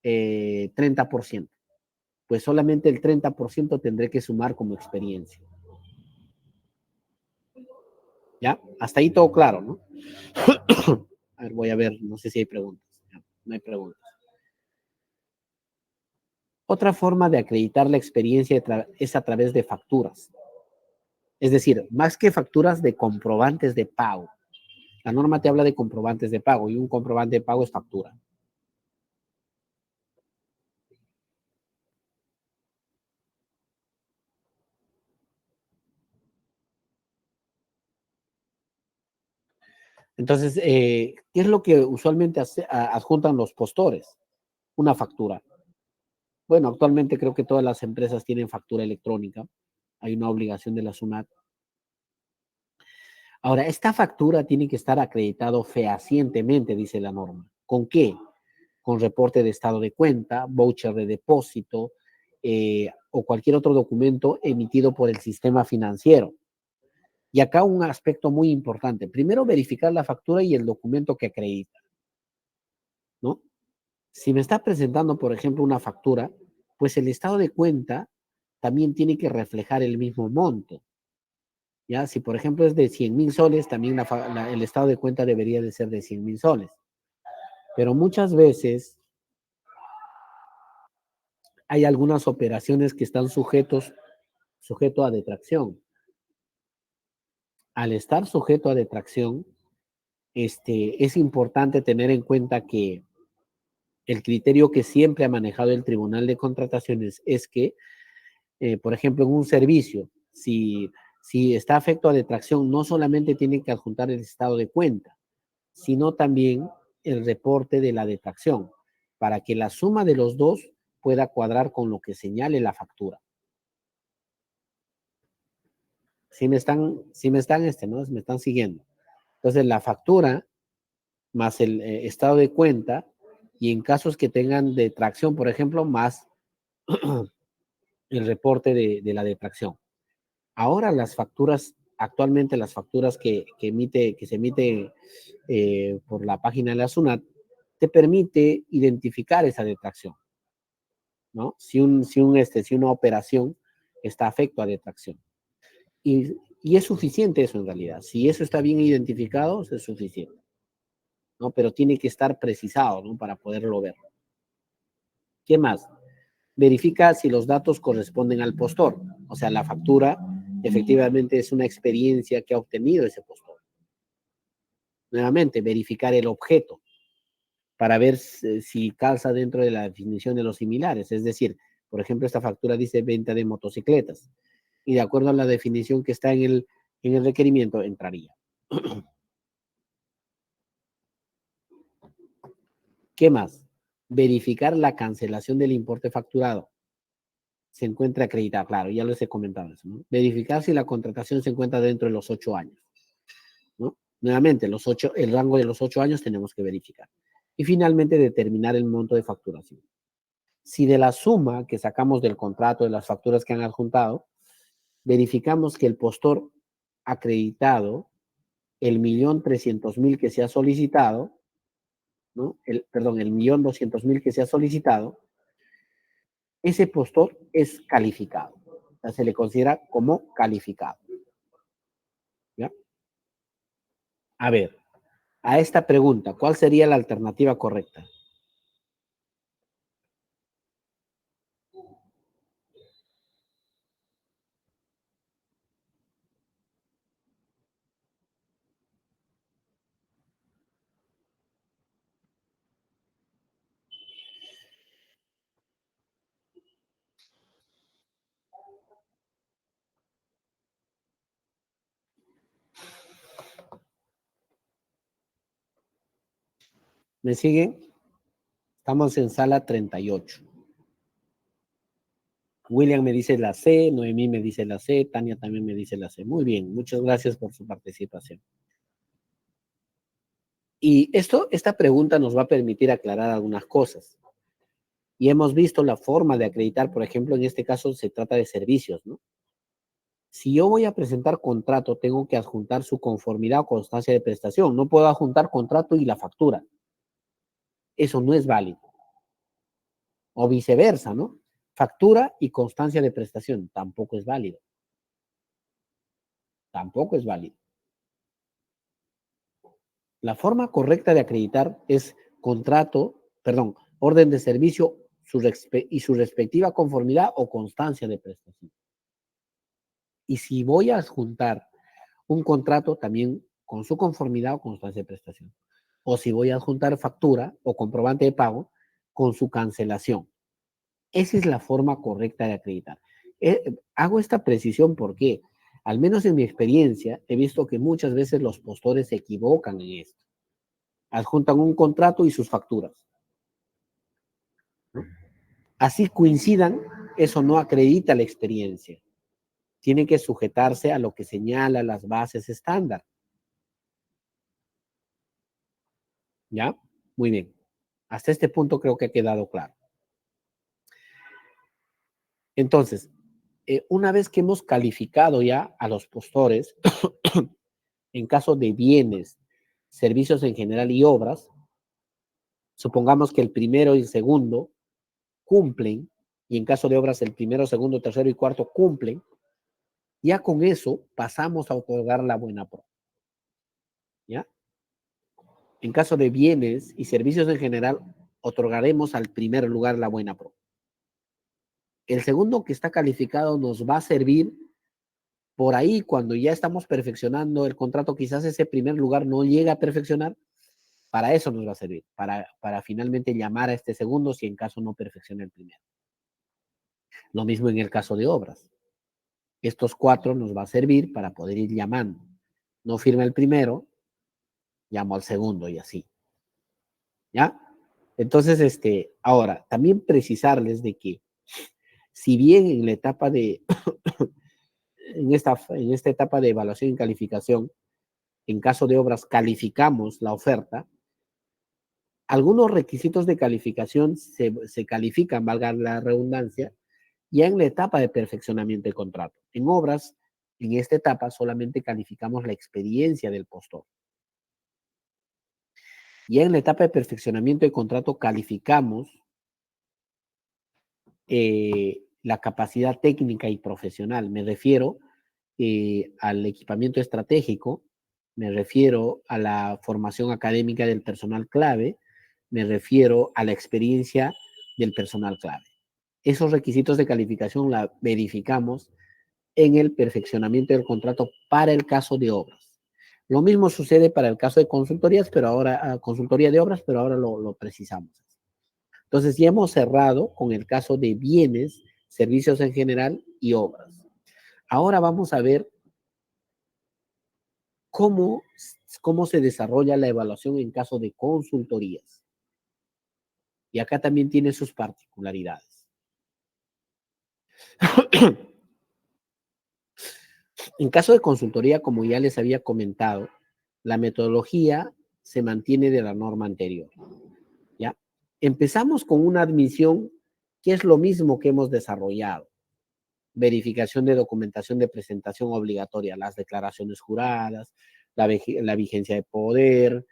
30%. Pues solamente el 30% tendré que sumar como experiencia. ¿Ya? Hasta ahí todo claro, ¿no? A ver, voy a ver, no sé si hay preguntas. No hay preguntas. Otra forma de acreditar la experiencia es a través de facturas. Es decir, más que facturas, de comprobantes de pago. La norma te habla de comprobantes de pago y un comprobante de pago es factura. Entonces, ¿qué es lo que usualmente adjuntan los postores? Una factura. Bueno, actualmente creo que todas las empresas tienen factura electrónica. Hay una obligación de la SUNAT. Ahora, esta factura tiene que estar acreditado fehacientemente, dice la norma. ¿Con qué? Con reporte de estado de cuenta, voucher de depósito o cualquier otro documento emitido por el sistema financiero. Y acá un aspecto muy importante. Primero, verificar la factura y el documento que acredita, ¿no? Si me está presentando, por ejemplo, una factura, pues el estado de cuenta también tiene que reflejar el mismo monto. ¿Ya? Si, por ejemplo, es de 100.000 soles, también el estado de cuenta debería de ser de 100.000 soles. Pero muchas veces hay algunas operaciones que están sujeto a detracción. Al estar sujeto a detracción, es importante tener en cuenta que el criterio que siempre ha manejado el Tribunal de Contrataciones es que, por ejemplo, en un servicio, si está afecto a detracción, no solamente tiene que adjuntar el estado de cuenta, sino también el reporte de la detracción, para que la suma de los dos pueda cuadrar con lo que señale la factura. ¿No? Me están siguiendo. Entonces, la factura más el estado de cuenta, y en casos que tengan detracción, por ejemplo, más el reporte de la detracción. Ahora actualmente las facturas que se emite por la página de la SUNAT, te permite identificar esa detracción, ¿no? Si una operación está afecto a detracción. Y es suficiente eso en realidad. Si eso está bien identificado, es suficiente, ¿no? Pero tiene que estar precisado, ¿no? Para poderlo ver. ¿Qué más? Verifica si los datos corresponden al postor. O sea, la factura efectivamente es una experiencia que ha obtenido ese postor. Nuevamente, verificar el objeto para ver si calza dentro de la definición de los similares. Es decir, por ejemplo, esta factura dice venta de motocicletas y de acuerdo a la definición que está en el requerimiento, entraría. ¿Qué más? Verificar la cancelación del importe facturado. Se encuentra acreditada, claro, ya les he comentado eso, ¿no? Verificar si la contratación se encuentra dentro de los 8 años, ¿no? Nuevamente, el rango de los 8 años tenemos que verificar. Y finalmente, determinar el monto de facturación. Si de la suma que sacamos del contrato, de las facturas que han adjuntado, verificamos que el postor acreditado, el 1.300.000 que se ha solicitado, ¿no? El 1.200.000 que se ha solicitado, ese postor es calificado. O sea, se le considera como calificado. ¿Ya? A ver, a esta pregunta, ¿cuál sería la alternativa correcta? ¿Me siguen? Estamos en sala 38. William me dice la C, Noemí me dice la C, Tania también me dice la C. Muy bien, muchas gracias por su participación. Y esta pregunta nos va a permitir aclarar algunas cosas. Y hemos visto la forma de acreditar, por ejemplo, en este caso se trata de servicios, ¿no? Si yo voy a presentar contrato, tengo que adjuntar su conformidad o constancia de prestación. No puedo adjuntar contrato y la factura. Eso no es válido. O viceversa, ¿no? Factura y constancia de prestación tampoco es válido. Tampoco es válido. La forma correcta de acreditar es orden de servicio y su respectiva conformidad o constancia de prestación. Y si voy a adjuntar un contrato, también con su conformidad o constancia de prestación. O si voy a adjuntar factura o comprobante de pago, con su cancelación. Esa es la forma correcta de acreditar. Hago esta precisión porque, al menos en mi experiencia, he visto que muchas veces los postores se equivocan en esto. Adjuntan un contrato y sus facturas. Así coincidan, eso no acredita la experiencia. Tiene que sujetarse a lo que señala las bases estándar. ¿Ya? Muy bien. Hasta este punto creo que ha quedado claro. Entonces, Una vez que hemos calificado ya a los postores, en caso de bienes, servicios en general y obras, supongamos que el primero y el segundo cumplen, y en caso de obras el primero, segundo, tercero y cuarto cumplen, ya con eso pasamos a otorgar la buena pro, ¿ya? En caso de bienes y servicios en general, otorgaremos al primer lugar la buena pro. El segundo que está calificado nos va a servir por ahí cuando ya estamos perfeccionando el contrato, quizás ese primer lugar no llega a perfeccionar, para eso nos va a servir, para finalmente llamar a este segundo si en caso no perfecciona el primero. Lo mismo en el caso de obras. Estos 4 nos va a servir para poder ir llamando. No firma el primero, llamo al segundo y así. ¿Ya? Entonces, ahora, también precisarles de que si bien en la etapa de, en esta etapa de evaluación y calificación, en caso de obras calificamos la oferta, algunos requisitos de calificación se califican, valga la redundancia, ya en la etapa de perfeccionamiento del contrato. En obras, en esta etapa solamente calificamos la experiencia del postor. Ya en la etapa de perfeccionamiento del contrato calificamos la capacidad técnica y profesional. Me refiero al equipamiento estratégico, me refiero a la formación académica del personal clave, me refiero a la experiencia del personal clave. Esos requisitos de calificación la verificamos en el perfeccionamiento del contrato para el caso de obras. Lo mismo sucede para el caso de consultorías, pero ahora, consultoría de obras, pero ahora lo precisamos. Entonces ya hemos cerrado con el caso de bienes, servicios en general y obras. Ahora vamos a ver cómo se desarrolla la evaluación en caso de consultorías. Y acá también tiene sus particularidades. En caso de consultoría, como ya les había comentado, la metodología se mantiene de la norma anterior. ¿Ya? Empezamos con una admisión que es lo mismo que hemos desarrollado. Verificación de documentación de presentación obligatoria, las declaraciones juradas, la vigencia de poder,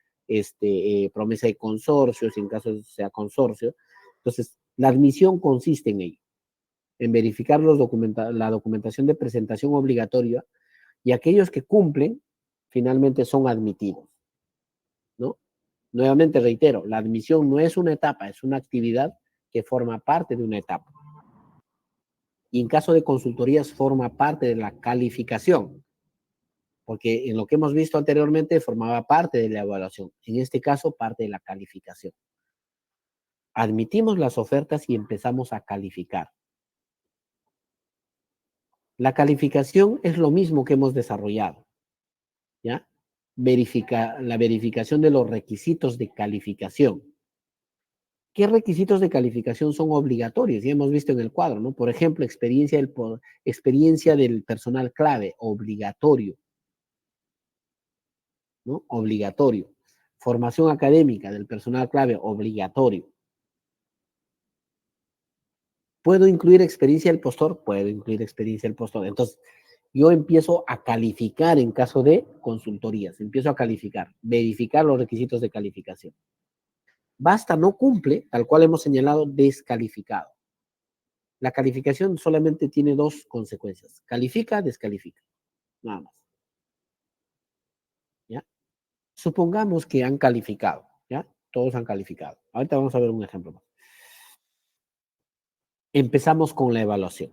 promesa de consorcios, en caso sea consorcio. Entonces, la admisión consiste en ello, en verificar la documentación de presentación obligatoria, y aquellos que cumplen finalmente son admitidos, ¿no? Nuevamente reitero, la admisión no es una etapa, es una actividad que forma parte de una etapa. Y en caso de consultorías forma parte de la calificación, porque en lo que hemos visto anteriormente formaba parte de la evaluación, en este caso parte de la calificación. Admitimos las ofertas y empezamos a calificar. La calificación es lo mismo que hemos desarrollado, ¿ya? La verificación de los requisitos de calificación. ¿Qué requisitos de calificación son obligatorios? Ya hemos visto en el cuadro, ¿no? Por ejemplo, experiencia del personal clave, obligatorio, ¿no? Obligatorio. Formación académica del personal clave, obligatorio. ¿Puedo incluir experiencia del postor? Puedo incluir experiencia del postor. Entonces, yo empiezo a calificar en caso de consultorías, empiezo a calificar, verificar los requisitos de calificación. Basta, no cumple, tal cual hemos señalado, descalificado. La calificación solamente tiene 2 consecuencias. Califica, descalifica. Nada más. ¿Ya? Supongamos que han calificado. ¿Ya? Todos han calificado. Ahorita vamos a ver un ejemplo más. Empezamos con la evaluación.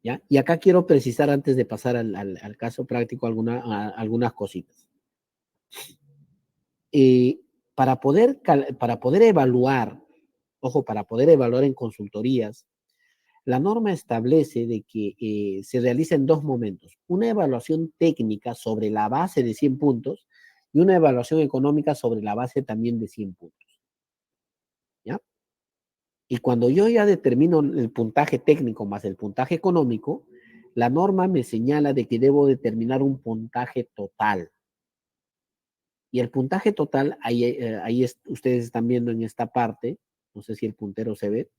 ¿Ya? Y acá quiero precisar antes de pasar al caso práctico algunas cositas. Para poder evaluar, ojo, para poder evaluar en consultorías, la norma establece de que se realiza en 2 momentos. Una evaluación técnica sobre la base de 100 puntos y una evaluación económica sobre la base también de 100 puntos. ¿Ya? Y cuando yo ya determino el puntaje técnico más el puntaje económico, la norma me señala de que debo determinar un puntaje total. Y el puntaje total, ustedes están viendo en esta parte, no sé si el puntero se ve,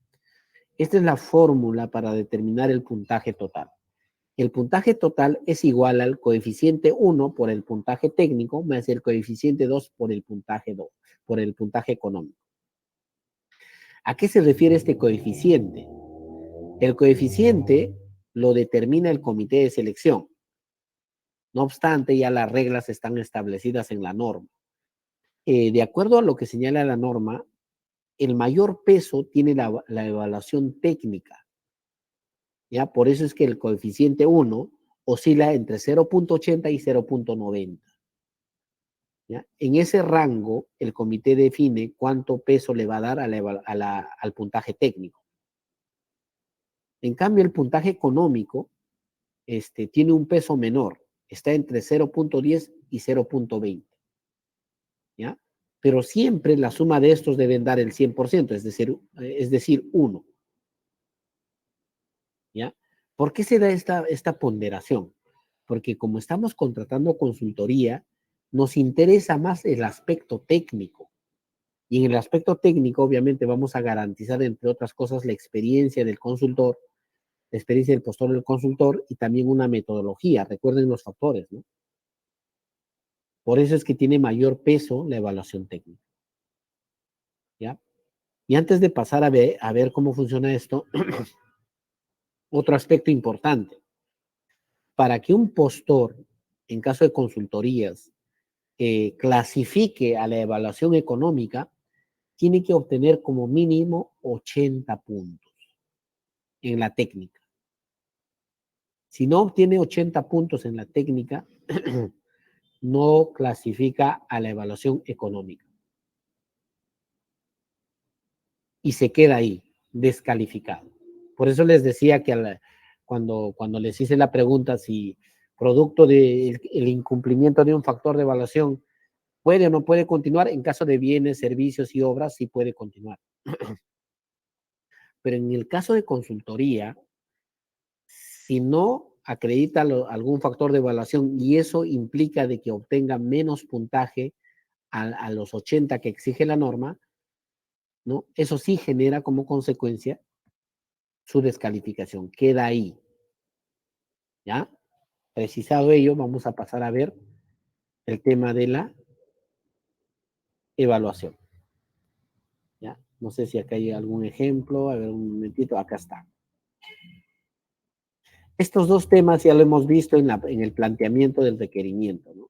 esta es la fórmula para determinar el puntaje total. El puntaje total es igual al coeficiente 1 por el puntaje técnico más el coeficiente 2 por el puntaje 2, por el puntaje económico. ¿A qué se refiere este coeficiente? El coeficiente lo determina el comité de selección. No obstante, ya las reglas están establecidas en la norma. De acuerdo a lo que señala la norma, el mayor peso tiene la evaluación técnica. ¿Ya? Por eso es que el coeficiente 1 oscila entre 0.80 y 0.90. ¿Ya? En ese rango, el comité define cuánto peso le va a dar al puntaje técnico. En cambio, el puntaje económico tiene un peso menor, está entre 0.10 y 0.20. ¿Ya? Pero siempre la suma de estos deben dar el 100%, es decir 1. ¿Ya? ¿Por qué se da esta ponderación? Porque como estamos contratando consultoría, nos interesa más el aspecto técnico. Y en el aspecto técnico, obviamente, vamos a garantizar, entre otras cosas, la experiencia del consultor, la experiencia del postor del consultor y también una metodología. Recuerden los factores, ¿no? Por eso es que tiene mayor peso la evaluación técnica. ¿Ya? Y antes de pasar a ver cómo funciona esto, otro aspecto importante. Para que un postor, en caso de consultorías, clasifique a la evaluación económica, tiene que obtener como mínimo 80 puntos en la técnica. Si no obtiene 80 puntos en la técnica, no clasifica a la evaluación económica. Y se queda ahí, descalificado. Por eso les decía que cuando les hice la pregunta si producto del incumplimiento de un factor de evaluación puede o no puede continuar, en caso de bienes, servicios y obras, sí puede continuar. Pero en el caso de consultoría, si no acredita algún factor de evaluación y eso implica de que obtenga menos puntaje a los 80 que exige la norma, ¿no? Eso sí genera como consecuencia su descalificación. Queda ahí. ¿Ya? Precisado ello, vamos a pasar a ver el tema de la evaluación. ¿Ya? No sé si acá hay algún ejemplo. A ver, un momentito. Acá está. Estos dos temas ya lo hemos visto en el planteamiento del requerimiento, ¿no?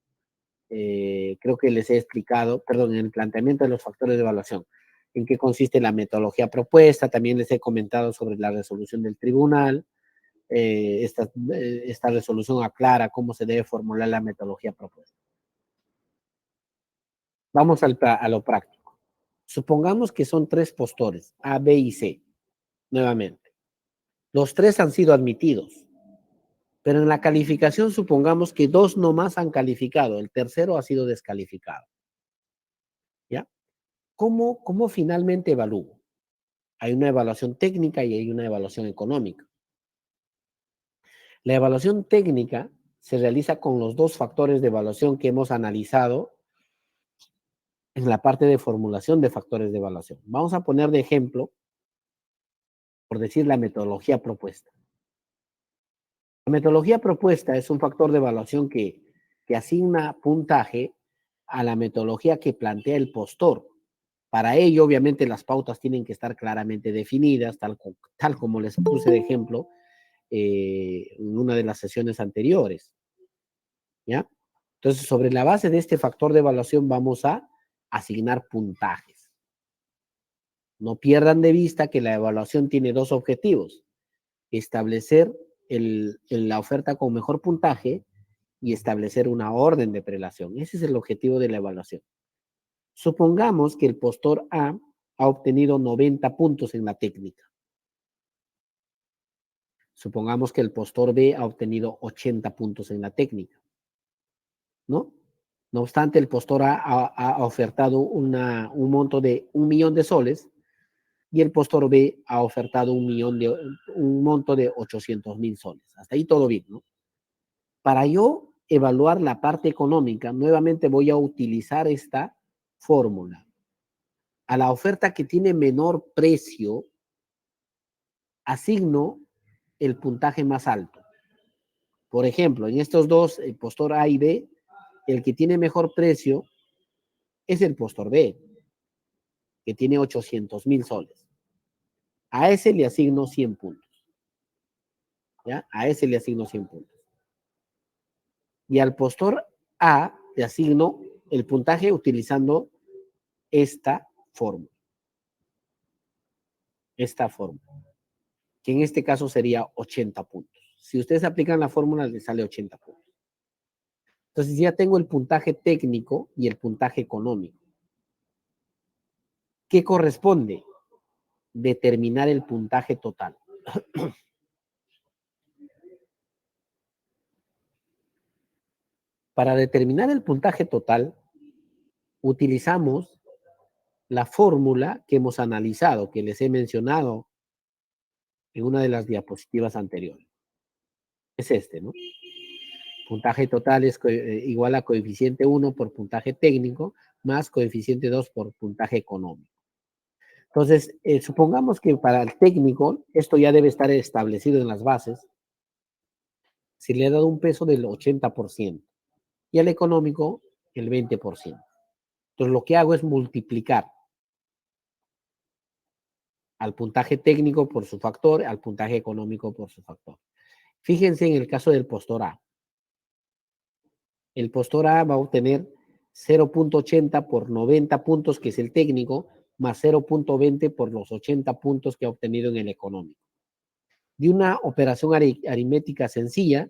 Creo que les he explicado, perdón, en el planteamiento de los factores de evaluación, en qué consiste la metodología propuesta, también les he comentado sobre la resolución del tribunal, esta resolución aclara cómo se debe formular la metodología propuesta. Vamos a lo práctico. Supongamos que son 3 postores, A, B y C, nuevamente. Los 3 han sido admitidos, pero en la calificación supongamos que 2 nomás han calificado, el tercero ha sido descalificado. ¿Ya? ¿Cómo finalmente evalúo? Hay una evaluación técnica y hay una evaluación económica. La evaluación técnica se realiza con los 2 factores de evaluación que hemos analizado en la parte de formulación de factores de evaluación. Vamos a poner de ejemplo, por decir, la metodología propuesta. La metodología propuesta es un factor de evaluación que asigna puntaje a la metodología que plantea el postor. Para ello, obviamente, las pautas tienen que estar claramente definidas, tal como les puse de ejemplo en una de las sesiones anteriores. ¿Ya? Entonces, sobre la base de este factor de evaluación vamos a asignar puntajes. No pierdan de vista que la evaluación tiene 2 objetivos: establecer la oferta con mejor puntaje y establecer una orden de prelación. Ese es el objetivo de la evaluación. Supongamos que el postor A ha obtenido 90 puntos en la técnica. Supongamos que el postor B ha obtenido 80 puntos en la técnica, ¿no? No obstante, el postor A ha ofertado un monto de 1.000.000 de soles y el postor B ha ofertado un monto de 800.000 soles. Hasta ahí todo bien, ¿no? Para yo evaluar la parte económica, nuevamente voy a utilizar esta fórmula. A la oferta que tiene menor precio, asigno el puntaje más alto. Por ejemplo, en estos dos, el postor A y B, el que tiene mejor precio es el postor B, que tiene 800,000 soles. A ese le asigno 100 puntos. ¿Ya? A ese le asigno 100 puntos. Y al postor A le asigno el puntaje utilizando esta fórmula. Esta fórmula, que en este caso sería 80 puntos. Si ustedes aplican la fórmula, les sale 80 puntos. Entonces ya tengo el puntaje técnico y el puntaje económico. ¿Qué corresponde? Determinar el puntaje total. Para determinar el puntaje total, utilizamos la fórmula que hemos analizado, que les he mencionado en una de las diapositivas anteriores. Es este, ¿no? Puntaje total es igual a coeficiente 1 por puntaje técnico más coeficiente 2 por puntaje económico. Entonces, supongamos que para el técnico esto ya debe estar establecido en las bases. Se le ha dado un peso del 80% y al económico el 20%. Entonces, lo que hago es multiplicar al puntaje técnico por su factor, al puntaje económico por su factor. Fíjense en el caso del postor A. El postor A va a obtener 0.80 por 90 puntos, que es el técnico, más 0.20 por los 80 puntos que ha obtenido en el económico. De una operación aritmética sencilla,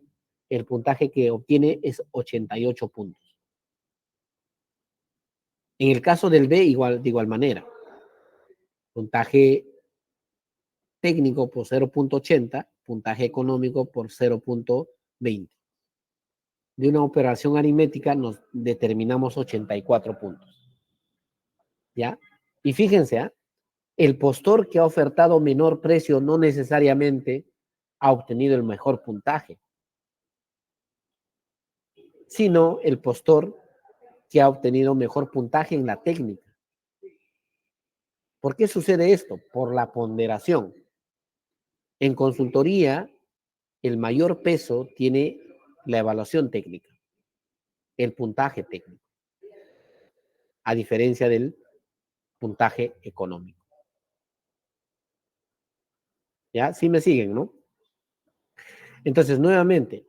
el puntaje que obtiene es 88 puntos. En el caso del B, de igual manera. Puntaje técnico por 0.80, puntaje económico por 0.20. De una operación aritmética nos determinamos 84 puntos. ¿Ya? Y fíjense, ¿eh? El postor que ha ofertado menor precio no necesariamente ha obtenido el mejor puntaje, sino el postor que ha obtenido mejor puntaje en la técnica. ¿Por qué sucede esto? Por la ponderación. En consultoría, el mayor peso tiene la evaluación técnica, el puntaje técnico, a diferencia del puntaje económico. ¿Ya? Sí me siguen, ¿no? Entonces, nuevamente,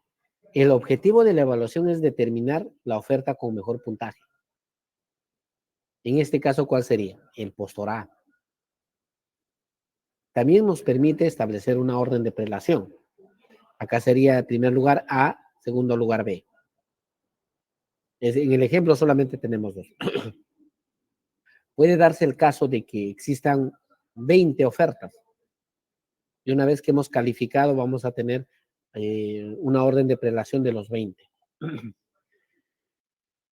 el objetivo de la evaluación es determinar la oferta con mejor puntaje. En este caso, ¿cuál sería? El postor A. También nos permite establecer una orden de prelación. Acá sería en primer lugar A, segundo lugar B. En el ejemplo solamente tenemos dos. Puede darse el caso de que existan 20 ofertas. Y una vez que hemos calificado, vamos a tener una orden de prelación de los 20.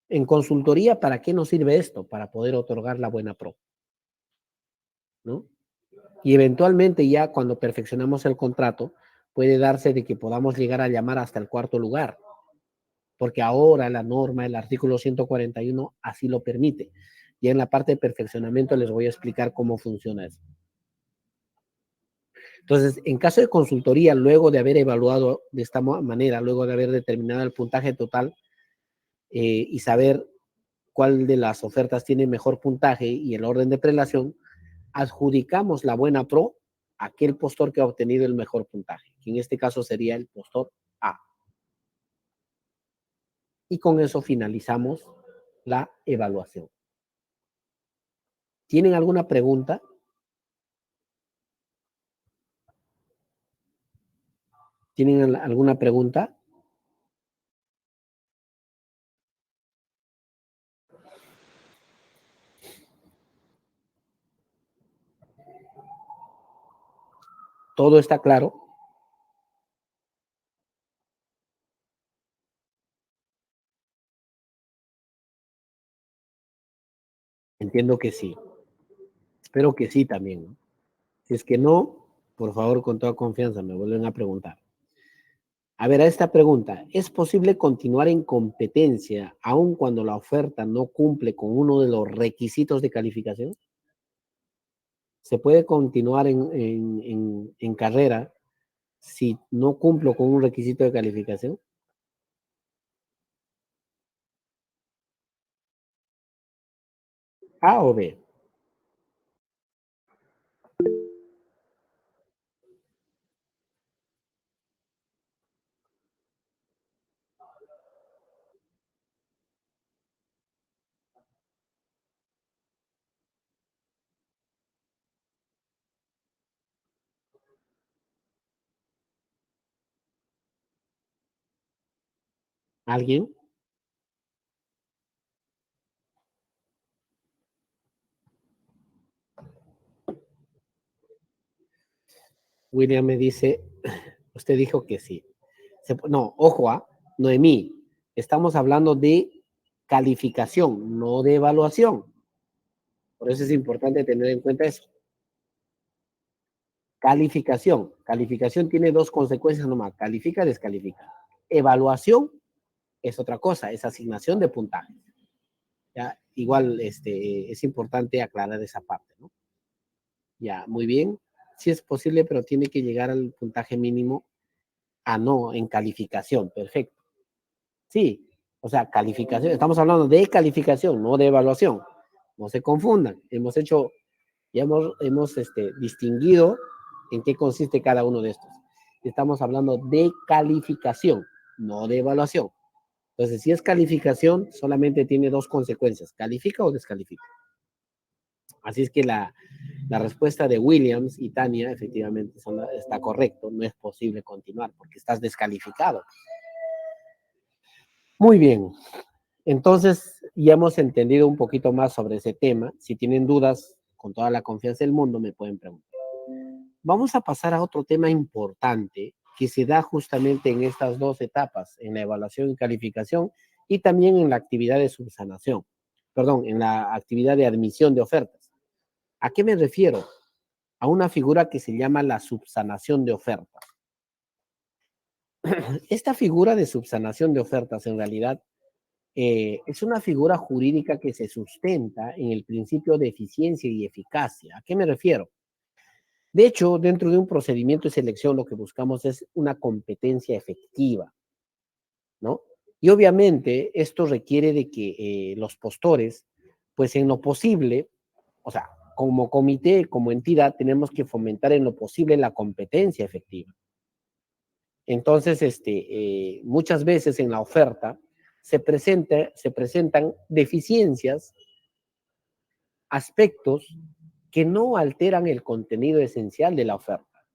En consultoría, ¿para qué nos sirve esto? Para poder otorgar la buena pro, ¿no? Y eventualmente ya cuando perfeccionamos el contrato, puede darse de que podamos llegar a llamar hasta el cuarto lugar, porque ahora la norma, el artículo 141, así lo permite. Ya en la parte de perfeccionamiento les voy a explicar cómo funciona eso. Entonces, en caso de consultoría, luego de haber evaluado de esta manera, luego de haber determinado el puntaje total y saber cuál de las ofertas tiene mejor puntaje y el orden de prelación, adjudicamos la buena pro a aquel postor que ha obtenido el mejor puntaje, que en este caso sería el postor A. Y con eso finalizamos la evaluación. ¿Tienen alguna pregunta? ¿Tienen alguna pregunta? ¿Todo está claro? Entiendo que sí. Espero que sí también, ¿no? Si es que no, por favor, con toda confianza, me vuelven a preguntar. A ver, a esta pregunta, ¿es posible continuar en competencia aun cuando la oferta no cumple con uno de los requisitos de calificación? ¿Se puede continuar en carrera si no cumplo con un requisito de calificación? A o B. ¿Alguien? William me dice, usted dijo que sí. No, ojo, Noemí, estamos hablando de calificación, no de evaluación. Por eso es importante tener en cuenta eso. Calificación. Calificación tiene dos consecuencias nomás. Califica, descalifica. Evaluación es otra cosa, es asignación de puntaje. ¿Ya? Igual es importante aclarar esa parte, ¿no? Ya, muy bien. Sí es posible, pero tiene que llegar al puntaje mínimo. No, en calificación. Perfecto. Sí, o sea, calificación. Estamos hablando de calificación, no de evaluación. No se confundan. Ya hemos distinguido en qué consiste cada uno de estos. Estamos hablando de calificación, no de evaluación. Entonces, si es calificación, solamente tiene dos consecuencias, califica o descalifica. Así es que la respuesta de Williams y Tania efectivamente está correcto, no es posible continuar porque estás descalificado. Muy bien, entonces ya hemos entendido un poquito más sobre ese tema. Si tienen dudas, con toda la confianza del mundo me pueden preguntar. Vamos a pasar a otro tema importante que se da justamente en estas dos etapas, en la evaluación y calificación y también en la actividad de subsanación, perdón, en la actividad de admisión de ofertas. ¿A qué me refiero? A una figura que se llama la subsanación de ofertas. Esta figura de subsanación de ofertas en realidad es una figura jurídica que se sustenta en el principio de eficiencia y eficacia. ¿A qué me refiero? De hecho, dentro de un procedimiento de selección lo que buscamos es una competencia efectiva, ¿no? Y obviamente esto requiere de que los postores, pues en lo posible, o sea, como comité, como entidad, tenemos que fomentar en lo posible la competencia efectiva. Entonces, muchas veces en la oferta se presentan deficiencias, aspectos que no alteran el contenido esencial de la oferta.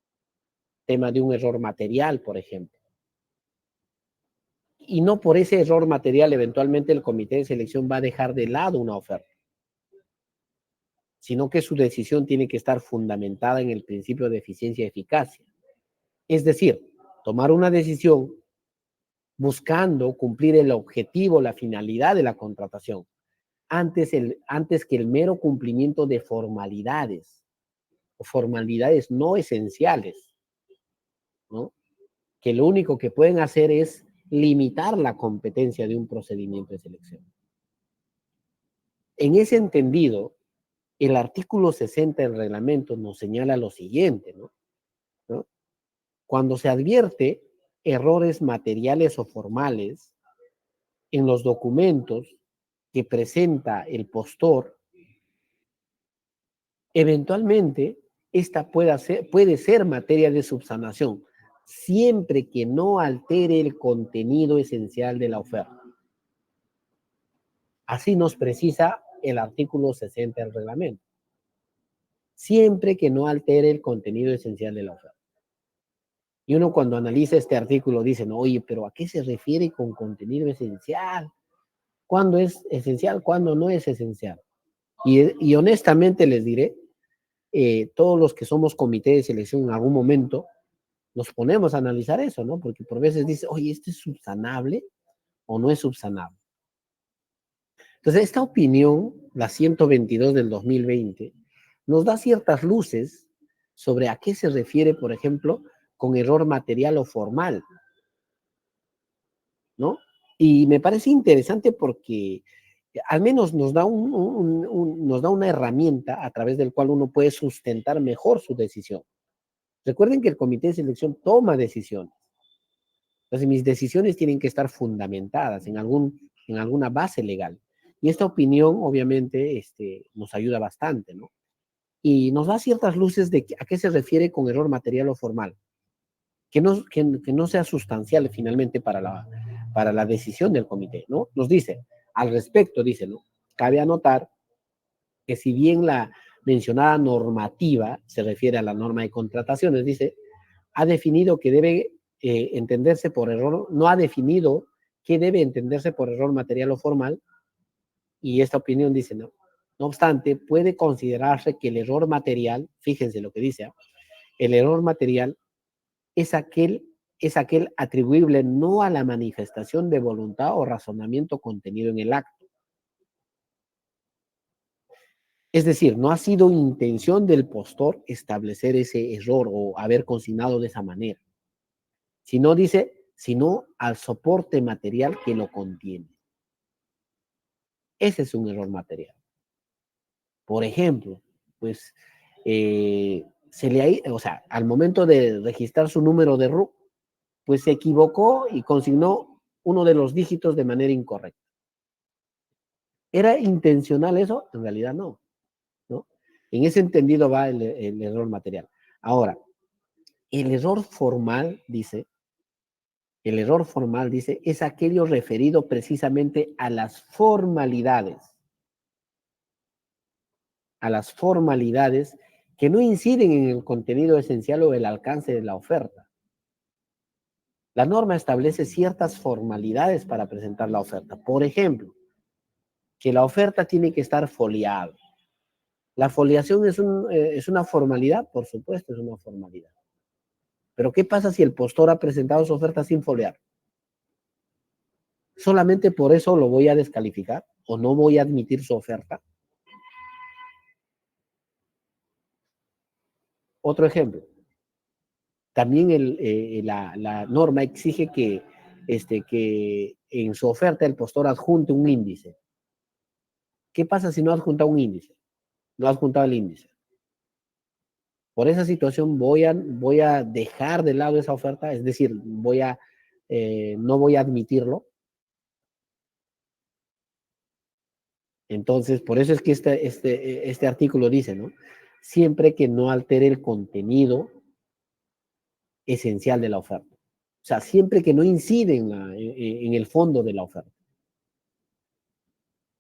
Tema de un error material, por ejemplo. Y no por ese error material, eventualmente el comité de selección va a dejar de lado una oferta, sino que su decisión tiene que estar fundamentada en el principio de eficiencia y eficacia. Es decir, tomar una decisión buscando cumplir el objetivo, la finalidad de la contratación, antes que el mero cumplimiento de formalidades o formalidades no esenciales, ¿no? Que lo único que pueden hacer es limitar la competencia de un procedimiento de selección. En ese entendido, el artículo 60 del reglamento nos señala lo siguiente, ¿no? ¿No? Cuando se advierte errores materiales o formales en los documentos que presenta el postor, eventualmente esta puede ser materia de subsanación, siempre que no altere el contenido esencial de la oferta. Así nos precisa el artículo 60 del reglamento. Siempre que no altere el contenido esencial de la oferta. Y uno cuando analiza este artículo dice, no, oye, pero ¿a qué se refiere con contenido esencial? ¿Cuándo es esencial? ¿Cuándo no es esencial? Y honestamente les diré, todos los que somos comité de selección en algún momento nos ponemos a analizar eso, ¿no? Porque por veces dice, oye, ¿esto es subsanable o no es subsanable? Entonces, esta opinión, la 122 del 2020, nos da ciertas luces sobre a qué se refiere, por ejemplo, con error material o formal, ¿no? Y me parece interesante porque al menos nos da, nos da una herramienta a través del cual uno puede sustentar mejor su decisión. Recuerden que el comité de selección toma decisiones. Entonces, mis decisiones tienen que estar fundamentadas en alguna base legal. Y esta opinión, obviamente, nos ayuda bastante, ¿no? Y nos da ciertas luces de a qué se refiere con error material o formal, que no sea sustancial finalmente para la decisión del comité, ¿no? Nos dice, al respecto, dice, ¿no? Cabe anotar que si bien la mencionada normativa se refiere a la norma de contrataciones, dice, ha definido que debe entenderse por error, no ha definido que debe entenderse por error material o formal, y esta opinión dice, no. No obstante, puede considerarse que el error material, fíjense lo que dice, ¿eh? El error material es aquel atribuible no a la manifestación de voluntad o razonamiento contenido en el acto. Es decir, no ha sido intención del postor establecer ese error o haber consignado de esa manera, sino dice, sino al soporte material que lo contiene. Ese es un error material. Por ejemplo, pues o sea, al momento de registrar su número de RUC, pues se equivocó y consignó uno de los dígitos de manera incorrecta. ¿Era intencional eso? En realidad no, ¿no? En ese entendido va el error material. Ahora, el error formal, dice, es aquello referido precisamente a las formalidades que no inciden en el contenido esencial o el alcance de la oferta. La norma establece ciertas formalidades para presentar la oferta. Por ejemplo, que la oferta tiene que estar foliada. La foliación es una formalidad, por supuesto, es una formalidad. Pero ¿qué pasa si el postor ha presentado su oferta sin foliar? ¿Solamente por eso lo voy a descalificar o no voy a admitir su oferta? Otro ejemplo. También la norma exige que en su oferta el postor adjunte un índice. ¿Qué pasa si no adjunta un índice? No ha adjuntado el índice. Por esa situación voy a dejar de lado esa oferta, es decir, no voy a admitirlo. Entonces, por eso es que este artículo dice, ¿no? Siempre que no altere el contenido esencial de la oferta. O sea, siempre que no incide en el fondo de la oferta.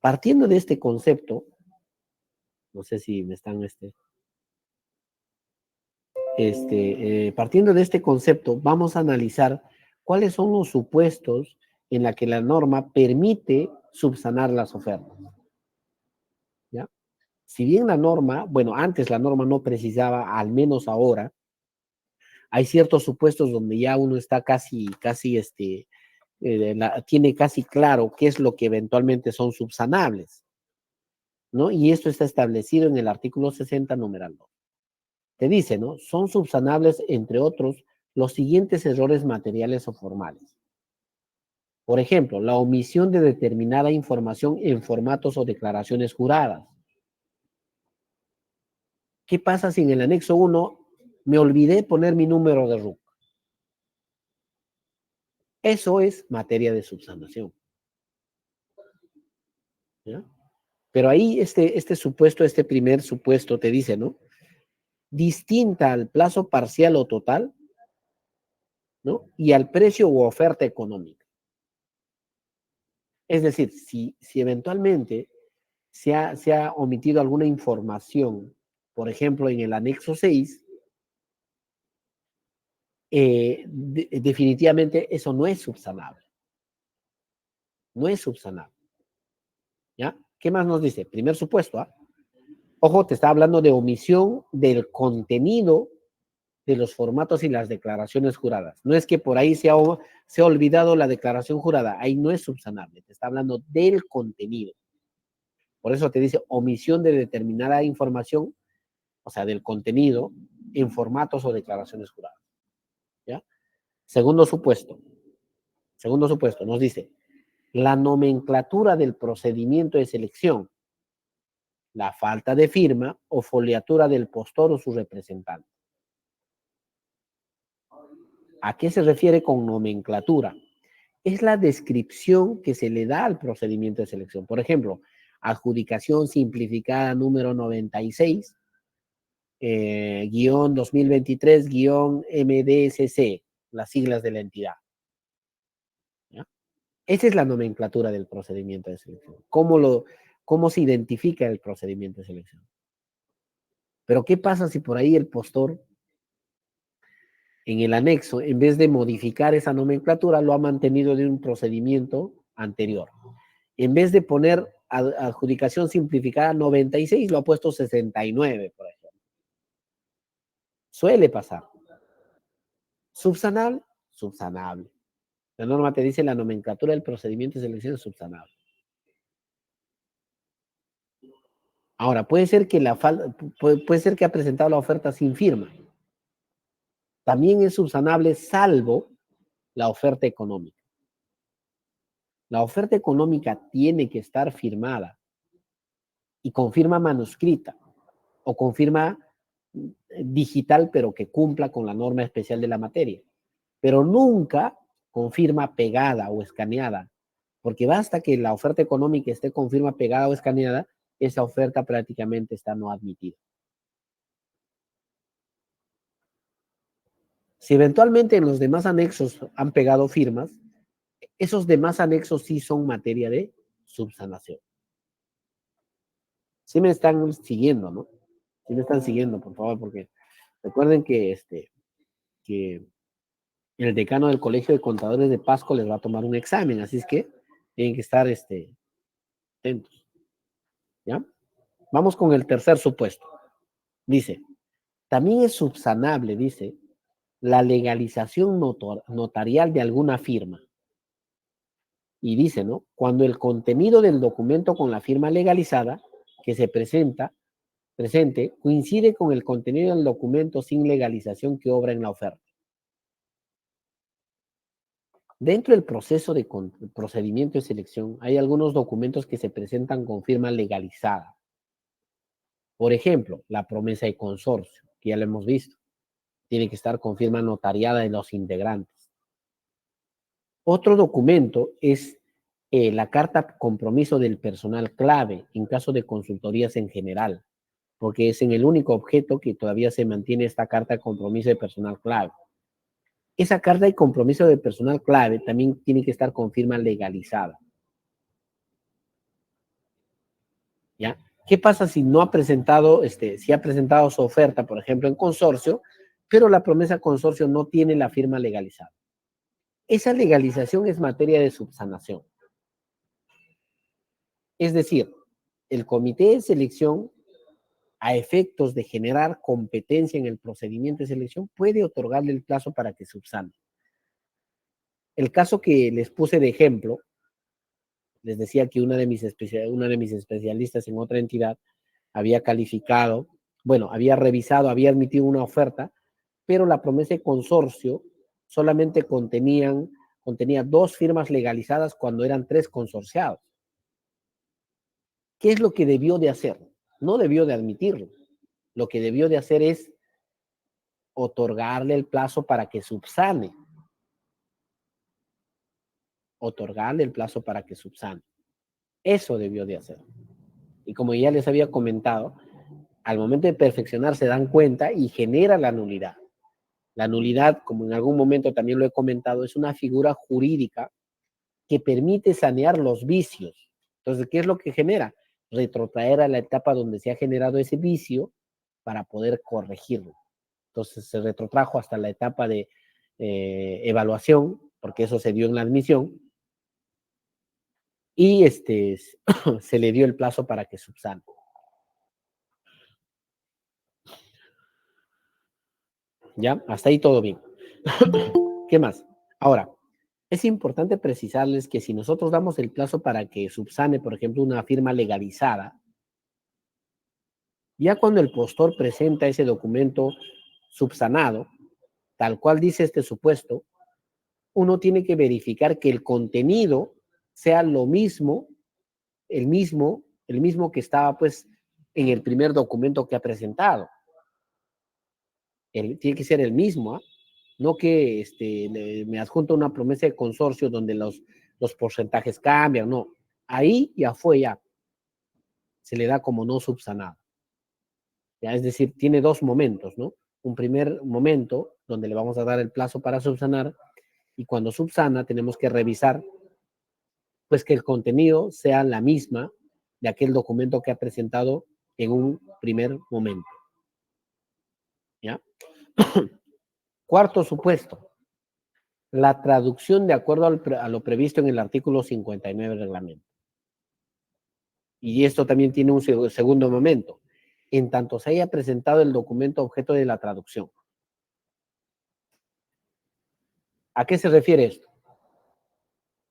Partiendo de este concepto, no sé si me están partiendo de este concepto, vamos a analizar cuáles son los supuestos en la que la norma permite subsanar las ofertas. ¿Ya? Si bien la norma, bueno, antes la norma no precisaba, al menos ahora, hay ciertos supuestos donde ya uno está tiene casi claro qué es lo que eventualmente son subsanables, ¿no? Y esto está establecido en el artículo 60, numeral 2. Te dice, ¿no? Son subsanables, entre otros, los siguientes errores materiales o formales. Por ejemplo, la omisión de determinada información en formatos o declaraciones juradas. ¿Qué pasa si en el anexo 1 me olvidé poner mi número de RUC? Eso es materia de subsanación. ¿Ya? Pero ahí este primer supuesto te dice, ¿no? Distinta al plazo parcial o total, ¿no? Y al precio u oferta económica. Es decir, si eventualmente se ha omitido alguna información, por ejemplo, en el anexo 6, definitivamente eso no es subsanable. No es subsanable. ¿Ya? ¿Qué más nos dice? Primer supuesto, ¿ah? Ojo, te está hablando de omisión del contenido de los formatos y las declaraciones juradas. No es que por ahí se ha olvidado la declaración jurada, ahí no es subsanable, te está hablando del contenido. Por eso te dice omisión de determinada información, o sea, del contenido en formatos o declaraciones juradas. ¿Ya? Segundo supuesto, nos dice la nomenclatura del procedimiento de selección, la falta de firma o foliatura del postor o su representante. ¿A qué se refiere con nomenclatura? Es la descripción que se le da al procedimiento de selección. Por ejemplo, adjudicación simplificada número 96, guión 2023, guión MDSC, las siglas de la entidad. ¿Ya? Esa es la nomenclatura del procedimiento de selección. ¿Cómo se identifica el procedimiento de selección? Pero ¿qué pasa si por ahí el postor, en el anexo, en vez de modificar esa nomenclatura, lo ha mantenido de un procedimiento anterior? En vez de poner adjudicación simplificada 96, lo ha puesto 69, por ejemplo. Suele pasar. ¿Subsanable? Subsanable. La norma te dice la nomenclatura del procedimiento de selección es subsanable. Ahora, puede ser que puede ser que ha presentado la oferta sin firma. También es subsanable salvo la oferta económica. La oferta económica tiene que estar firmada y con firma manuscrita o con firma digital, pero que cumpla con la norma especial de la materia. Pero nunca con firma pegada o escaneada, porque basta que la oferta económica esté con firma pegada o escaneada, esa oferta prácticamente está no admitida. Si eventualmente en los demás anexos han pegado firmas, esos demás anexos sí son materia de subsanación. Sí me están siguiendo, ¿no? Sí me están siguiendo, por favor, porque recuerden que el decano del Colegio de Contadores de Pasco les va a tomar un examen, así es que tienen que estar atentos. ¿Ya? Vamos con el tercer supuesto. Dice, también es subsanable, dice, la legalización notarial de alguna firma. Y dice, ¿no? Cuando el contenido del documento con la firma legalizada que se presente coincide con el contenido del documento sin legalización que obra en la oferta. Dentro del proceso de procedimiento de selección hay algunos documentos que se presentan con firma legalizada. Por ejemplo, la promesa de consorcio, que ya lo hemos visto. Tiene que estar con firma notariada de los integrantes. Otro documento es la carta compromiso del personal clave en caso de consultorías en general, porque es en el único objeto que todavía se mantiene esta carta de compromiso de personal clave. Esa carta de compromiso de personal clave también tiene que estar con firma legalizada. ¿Ya? ¿Qué pasa si no ha presentado, si ha presentado su oferta, por ejemplo, en consorcio, pero la promesa consorcio no tiene la firma legalizada? Esa legalización es materia de subsanación. Es decir, el comité de selección, a efectos de generar competencia en el procedimiento de selección, puede otorgarle el plazo para que subsane. El caso que les puse de ejemplo, les decía que una de mis especialistas en otra entidad había calificado, bueno, había revisado, había admitido una oferta, pero la promesa de consorcio solamente contenía 2 firmas legalizadas cuando eran 3 consorciados. ¿Qué es lo que debió de hacer? No debió de admitirlo. Lo que debió de hacer es otorgarle el plazo para que subsane. Otorgarle el plazo para que subsane. Eso debió de hacer. Y como ya les había comentado, al momento de perfeccionar se dan cuenta y genera la nulidad. La nulidad, como en algún momento también lo he comentado, es una figura jurídica que permite sanear los vicios. Entonces, ¿qué es lo que genera? Retrotraer a la etapa donde se ha generado ese vicio para poder corregirlo. Entonces, se retrotrajo hasta la etapa de evaluación, porque eso se dio en la admisión, y se le dio el plazo para que subsane. ¿Ya? Hasta ahí todo bien. ¿Qué más? Ahora, es importante precisarles que si nosotros damos el plazo para que subsane, por ejemplo, una firma legalizada, ya cuando el postor presenta ese documento subsanado, tal cual dice este supuesto, uno tiene que verificar que el contenido sea lo mismo, el mismo que estaba pues en el primer documento que ha presentado. Tiene que ser el mismo, ¿eh? No que me adjunta una promesa de consorcio donde los porcentajes cambian, no. Ahí ya fue ya. se le da como no subsanado. ¿Ya? Es decir, tiene dos momentos, ¿no? Un primer momento donde le vamos a dar el plazo para subsanar y cuando subsana tenemos que revisar pues que el contenido sea la misma de aquel documento que ha presentado en un primer momento. ¿Ya? Cuarto supuesto, la traducción de acuerdo a lo previsto en el artículo 59 del reglamento. Y esto también tiene un segundo momento, en tanto se haya presentado el documento objeto de la traducción. ¿A qué se refiere esto?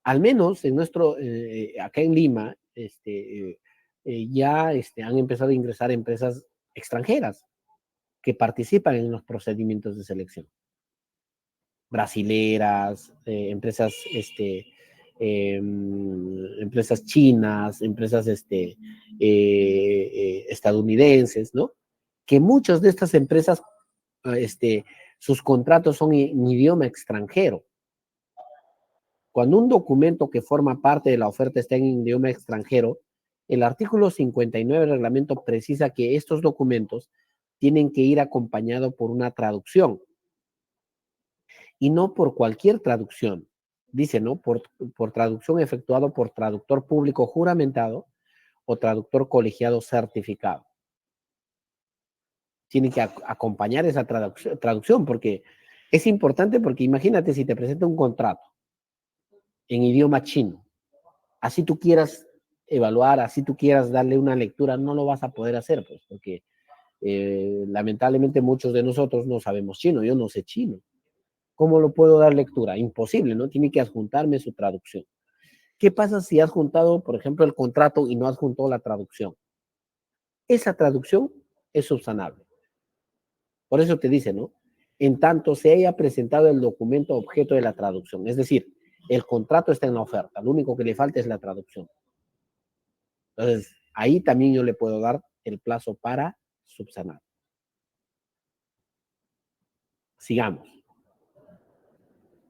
Al menos en acá en Lima, ya han empezado a ingresar empresas extranjeras que participan en los procedimientos de selección. Brasileras, empresas chinas, empresas estadounidenses, ¿no? Que muchas de estas empresas, sus contratos son en idioma extranjero. Cuando un documento que forma parte de la oferta está en idioma extranjero, el artículo 59 del reglamento precisa que estos documentos tienen que ir acompañados por una traducción y no por cualquier traducción. Dice, ¿no? Por traducción efectuado por traductor público juramentado o traductor colegiado certificado. Tiene que acompañar esa traducción porque es importante porque imagínate si te presenta un contrato en idioma chino, así tú quieras evaluar, así tú quieras darle una lectura, no lo vas a poder hacer, pues, porque lamentablemente muchos de nosotros no sabemos chino, yo no sé chino. ¿Cómo lo puedo dar lectura? Imposible, ¿no? Tiene que adjuntarme su traducción. ¿Qué pasa si has juntado, por ejemplo, el contrato y no has juntado la traducción? Esa traducción es subsanable. Por eso te dice, ¿no? En tanto se haya presentado el documento objeto de la traducción. Es decir, el contrato está en la oferta. Lo único que le falta es la traducción. Entonces, ahí también yo le puedo dar el plazo para subsanar. Sigamos.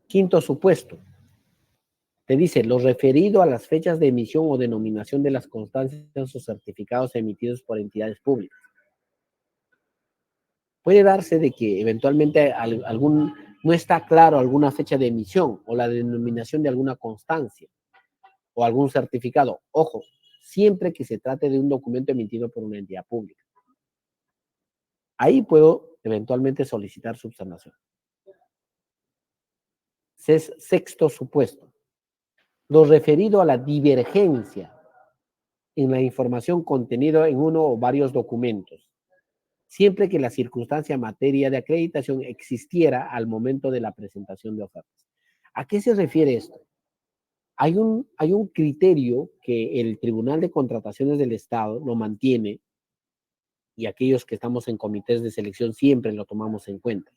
Quinto supuesto. Te dice, lo referido a las fechas de emisión o denominación de las constancias o certificados emitidos por entidades públicas. Puede darse de que eventualmente no está claro alguna fecha de emisión o la denominación de alguna constancia o algún certificado. Ojo, siempre que se trate de un documento emitido por una entidad pública. Ahí puedo eventualmente solicitar subsanación. Sexto supuesto. Lo referido a la divergencia en la información contenida en uno o varios documentos, siempre que la circunstancia materia de acreditación existiera al momento de la presentación de ofertas. ¿A qué se refiere esto? Hay un criterio que el Tribunal de Contrataciones del Estado lo mantiene y aquellos que estamos en comités de selección siempre lo tomamos en cuenta.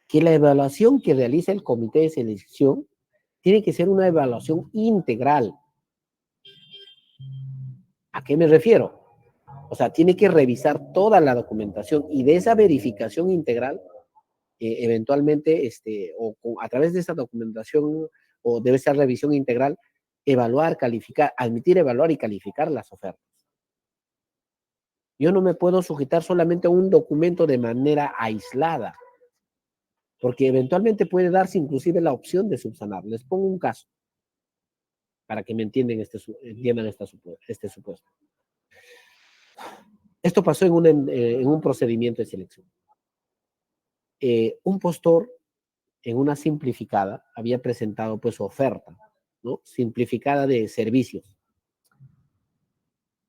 Que la evaluación que realiza el comité de selección tiene que ser una evaluación integral. ¿A qué me refiero? O sea, tiene que revisar toda la documentación y de esa verificación integral, eventualmente, a través de esa documentación o de esa revisión integral, evaluar, calificar, admitir, evaluar y calificar las ofertas. Yo no me puedo sujetar solamente a un documento de manera aislada, porque eventualmente puede darse inclusive la opción de subsanar. Les pongo un caso para que me entiendan este supuesto. Esto pasó en un procedimiento de selección. Un postor en una simplificada había presentado pues su oferta, ¿no? Simplificada de servicios.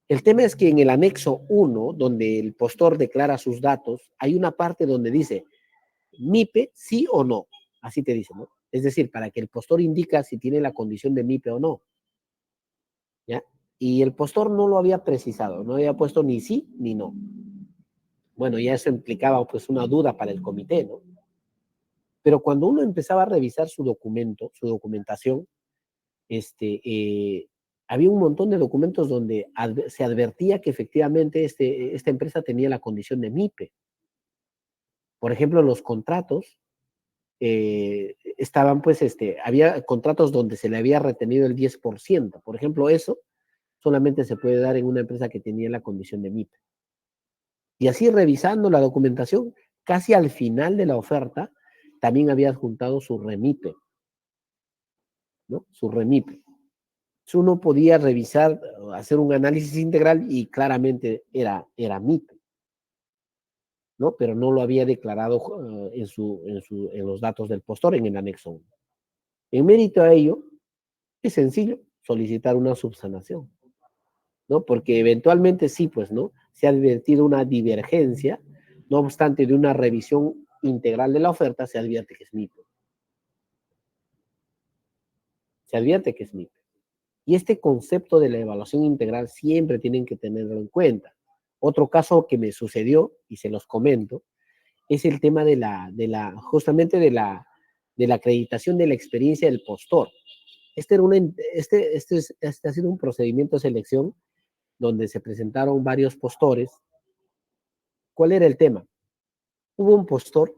El tema es que en el anexo 1, donde el postor declara sus datos, hay una parte donde dice MIPE sí o no, así te dice, ¿no? Es decir, para que el postor indica si tiene la condición de MIPE o no, ¿ya? Y el postor no lo había precisado, no había puesto ni sí ni no. Bueno, ya eso implicaba pues una duda para el comité, ¿no? Pero cuando uno empezaba a revisar su documentación, había un montón de documentos donde se advertía que efectivamente esta empresa tenía la condición de MIPE. Por ejemplo, los contratos estaban, pues, había contratos donde se le había retenido el 10%. Por ejemplo, eso solamente se puede dar en una empresa que tenía la condición de MIPE. Y así revisando la documentación, casi al final de la oferta, también había adjuntado su REMIPE, ¿no? Su REMIPE. Uno podía revisar, hacer un análisis integral y claramente era MIPE, ¿no? Pero no lo había declarado en los datos del postor, en el anexo 1. En mérito a ello, es sencillo solicitar una subsanación, ¿no? Porque eventualmente sí, pues, ¿no? Se ha advertido una divergencia, no obstante de una revisión integral de la oferta, se advierte que es MIPE. Se advierte que es MIPE. Y este concepto de la evaluación integral siempre tienen que tenerlo en cuenta. Otro caso que me sucedió, y se los comento, es el tema justamente de la acreditación de la experiencia del postor. Este ha sido un procedimiento de selección donde se presentaron varios postores. ¿Cuál era el tema? Hubo un postor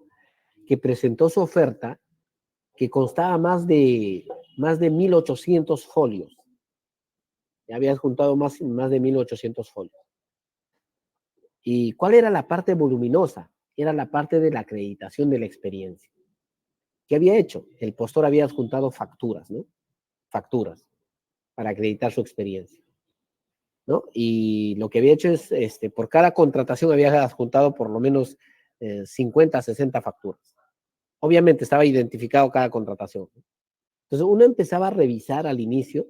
que presentó su oferta que constaba más de 1.800 folios. Ya había juntado más de 1.800 folios. ¿Y cuál era la parte voluminosa? Era la parte de la acreditación de la experiencia. ¿Qué había hecho? El postor había adjuntado facturas, ¿no? Facturas para acreditar su experiencia, ¿no? Y lo que había hecho es, por cada contratación había adjuntado por lo menos 50, 60 facturas. Obviamente estaba identificado cada contratación. Entonces uno empezaba a revisar al inicio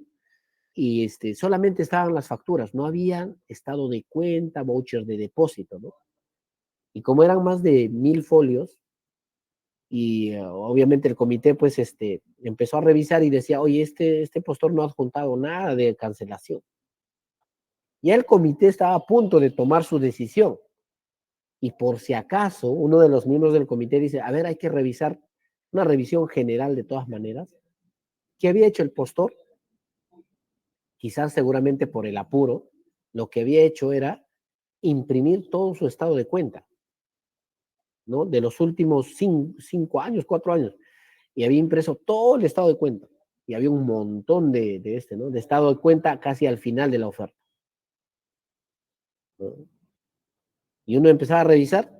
y solamente estaban las facturas, no había estado de cuenta, voucher de depósito, ¿no? Y como eran más de 1.000 folios, y obviamente el comité pues empezó a revisar y decía, oye, este postor no ha adjuntado nada de cancelación. Ya el comité estaba a punto de tomar su decisión. Y por si acaso, uno de los miembros del comité dice, a ver, hay que revisar una revisión general de todas maneras. ¿Qué había hecho el postor? Quizás seguramente por el apuro, lo que había hecho era imprimir todo su estado de cuenta, ¿no? De los últimos 5 años, 4 años. Y había impreso todo el estado de cuenta. Y había un montón ¿no? De estado de cuenta casi al final de la oferta, ¿no? Y uno empezaba a revisar,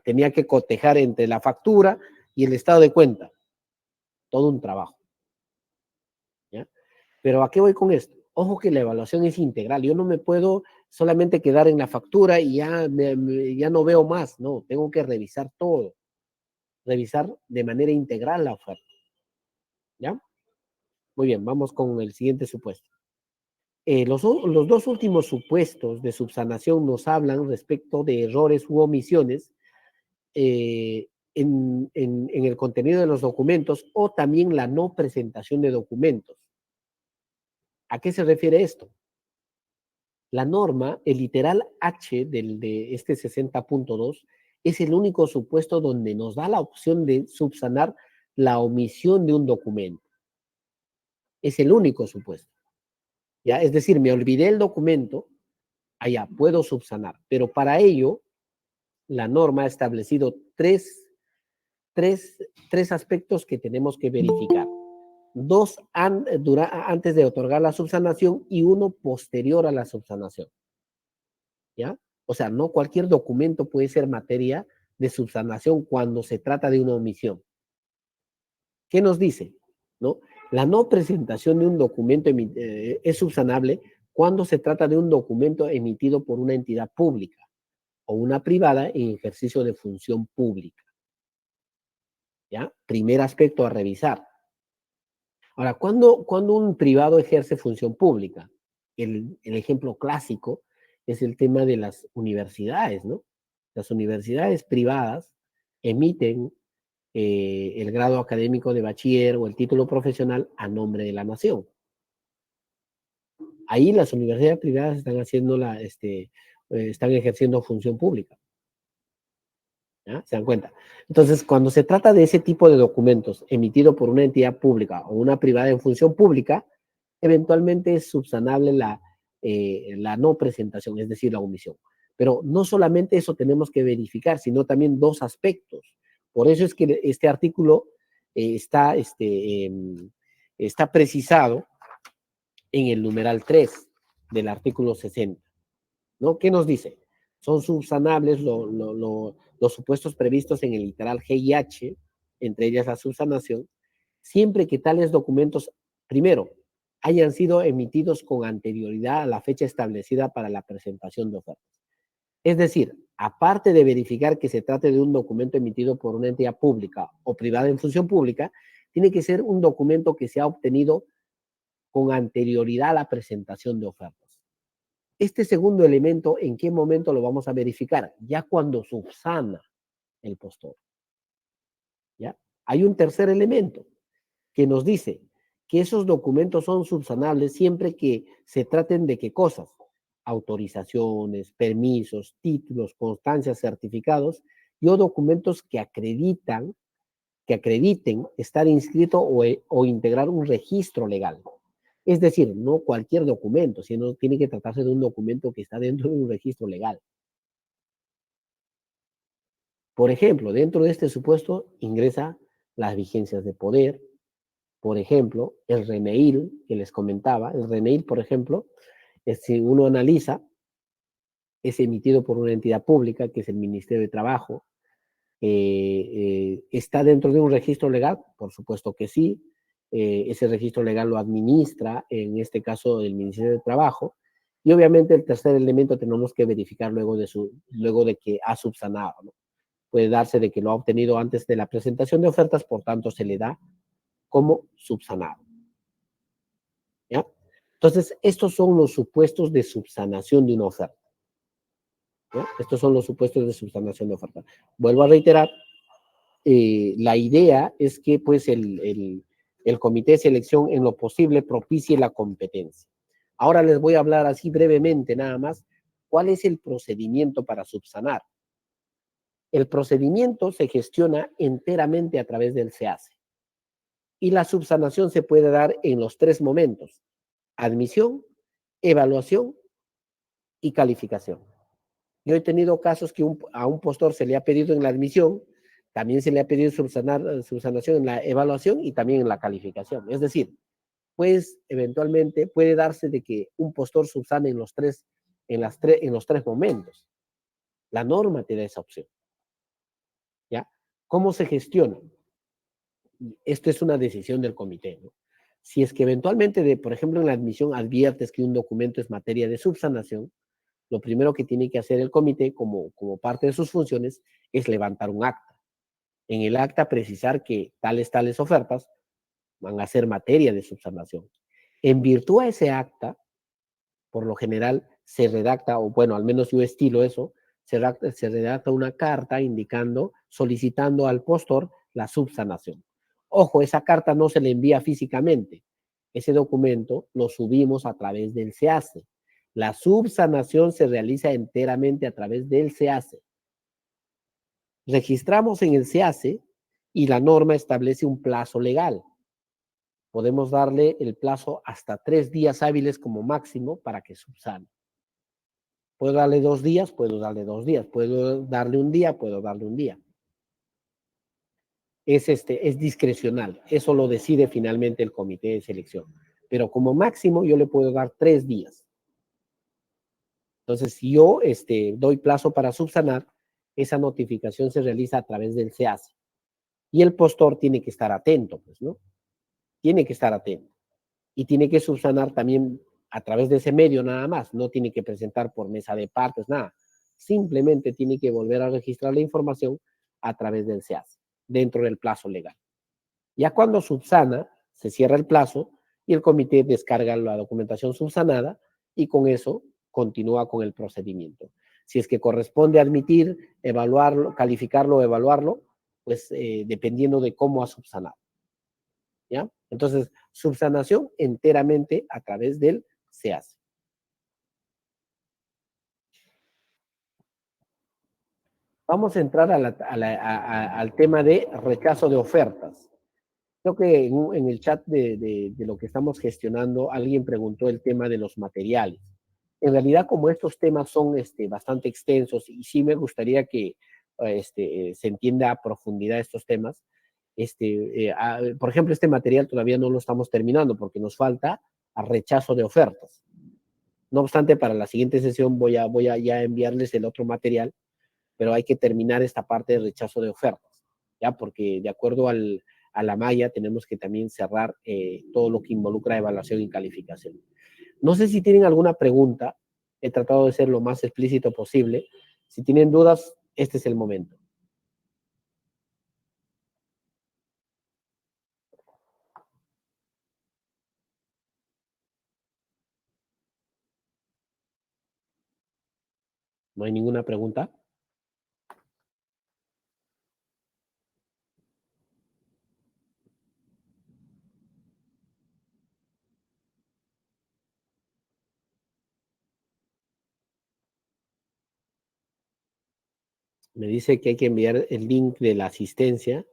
tenía que cotejar entre la factura y el estado de cuenta. Todo un trabajo, ¿ya? Pero ¿a qué voy con esto? Ojo que la evaluación es integral. Yo no me puedo solamente quedar en la factura y ya no veo más. No, tengo que revisar todo. Revisar de manera integral la oferta, ¿ya? Muy bien, vamos con el siguiente supuesto. Los dos últimos supuestos de subsanación nos hablan respecto de errores u omisiones en el contenido de los documentos o también la no presentación de documentos. ¿A qué se refiere esto? La norma, el literal H de este 60.2, es el único supuesto donde nos da la opción de subsanar la omisión de un documento. Es el único supuesto, ¿ya? Es decir, me olvidé el documento, allá puedo subsanar, pero para ello la norma ha establecido tres aspectos que tenemos que verificar. Dos antes de otorgar la subsanación y uno posterior a la subsanación, ¿ya? O sea, no cualquier documento puede ser materia de subsanación cuando se trata de una omisión. ¿Qué nos dice? ¿No? La no presentación de un documento es subsanable cuando se trata de un documento emitido por una entidad pública o una privada en ejercicio de función pública, ¿ya? Primer aspecto a revisar. Ahora, ¿cuándo un privado ejerce función pública? El ejemplo clásico es el tema de las universidades, ¿no? Las universidades privadas emiten el grado académico de bachiller o el título profesional a nombre de la nación. Ahí las universidades privadas están ejerciendo función pública, ¿ya? ¿Se dan cuenta? Entonces, cuando se trata de ese tipo de documentos emitido por una entidad pública o una privada en función pública, eventualmente es subsanable la no presentación, es decir, la omisión. Pero no solamente eso tenemos que verificar, sino también dos aspectos. Por eso es que este artículo está precisado en el numeral 3 del artículo 60, ¿no? ¿Qué nos dice? Son subsanables los supuestos previstos en el literal G y H, entre ellas la subsanación, siempre que tales documentos, primero, hayan sido emitidos con anterioridad a la fecha establecida para la presentación de ofertas. Es decir, aparte de verificar que se trate de un documento emitido por una entidad pública o privada en función pública, tiene que ser un documento que se ha obtenido con anterioridad a la presentación de ofertas. Este segundo elemento, ¿en qué momento lo vamos a verificar? Ya cuando subsana el postor. ¿Ya? Hay un tercer elemento que nos dice que esos documentos son subsanables siempre que se traten de qué cosas: autorizaciones, permisos, títulos, constancias, certificados y o documentos que acrediten estar inscrito o integrar un registro legal. Es decir, no cualquier documento, sino tiene que tratarse de un documento que está dentro de un registro legal. Por ejemplo, dentro de este supuesto ingresa las vigencias de poder, por ejemplo, el RENEIL que les comentaba. El RENEIL, por ejemplo, si uno analiza, es emitido por una entidad pública, que es el Ministerio de Trabajo. ¿Está dentro de un registro legal? Por supuesto que sí. Ese registro legal lo administra, en este caso, el Ministerio de Trabajo. Y obviamente el tercer elemento tenemos que verificar luego de que ha subsanado, ¿no? Puede darse de que lo ha obtenido antes de la presentación de ofertas, por tanto se le da como subsanado. ¿Ya? Entonces, estos son los supuestos de subsanación de una oferta. ¿Ya? Estos son los supuestos de subsanación de oferta. Vuelvo a reiterar, la idea es que pues el comité de selección en lo posible propicie la competencia. Ahora les voy a hablar así brevemente nada más cuál es el procedimiento para subsanar. El procedimiento se gestiona enteramente a través del SEACE y la subsanación se puede dar en los tres momentos: admisión, evaluación y calificación. Yo he tenido casos que a un postor se le ha pedido en la admisión, también se le ha pedido subsanación en la evaluación y también en la calificación. Es decir, pues eventualmente puede darse de que un postor subsane en los tres momentos. La norma te da esa opción. ¿Ya? ¿Cómo se gestiona? Esto es una decisión del comité, ¿no? Si es que eventualmente, por ejemplo, en la admisión adviertes que un documento es materia de subsanación, lo primero que tiene que hacer el comité, como parte de sus funciones, es levantar un acta. En el acta precisar que tales ofertas van a ser materia de subsanación. En virtud a ese acta, por lo general se redacta, o bueno, al menos yo estilo eso, se redacta una carta solicitando al postor la subsanación. Ojo, esa carta no se le envía físicamente. Ese documento lo subimos a través del SEACE. La subsanación se realiza enteramente a través del SEACE. Registramos en el SEACE y la norma establece un plazo legal. Podemos darle el plazo hasta 3 días hábiles como máximo para que subsane. Puedo darle 2 días, puedo darle 2 días. Puedo darle un día, puedo darle un día. Es discrecional. Eso lo decide finalmente el comité de selección. Pero como máximo yo le puedo dar 3 días. Entonces, si yo doy plazo para subsanar, esa notificación se realiza a través del SEACE. Y el postor tiene que estar atento, pues, ¿no? Tiene que estar atento. Y tiene que subsanar también a través de ese medio nada más. No tiene que presentar por mesa de partes, nada. Simplemente tiene que volver a registrar la información a través del SEACE, dentro del plazo legal. Ya cuando subsana, se cierra el plazo y el comité descarga la documentación subsanada y con eso continúa con el procedimiento. Si es que corresponde admitir, evaluarlo, calificarlo o evaluarlo, pues dependiendo de cómo ha subsanado. ¿Ya? Entonces, subsanación enteramente a través del SEACE. Vamos a entrar al tema de rechazo de ofertas. Creo que en el chat de lo que estamos gestionando, alguien preguntó el tema de los materiales. En realidad, como estos temas son bastante extensos y sí me gustaría que se entienda a profundidad estos temas, por ejemplo, este material todavía no lo estamos terminando porque nos falta a rechazo de ofertas. No obstante, para la siguiente sesión voy a ya enviarles el otro material, pero hay que terminar esta parte de rechazo de ofertas, ¿ya? Porque de acuerdo a la malla tenemos que también cerrar todo lo que involucra evaluación y calificación. No sé si tienen alguna pregunta, he tratado de ser lo más explícito posible. Si tienen dudas, este es el momento. ¿No hay ninguna pregunta? Me dice que hay que enviar el link de la asistencia.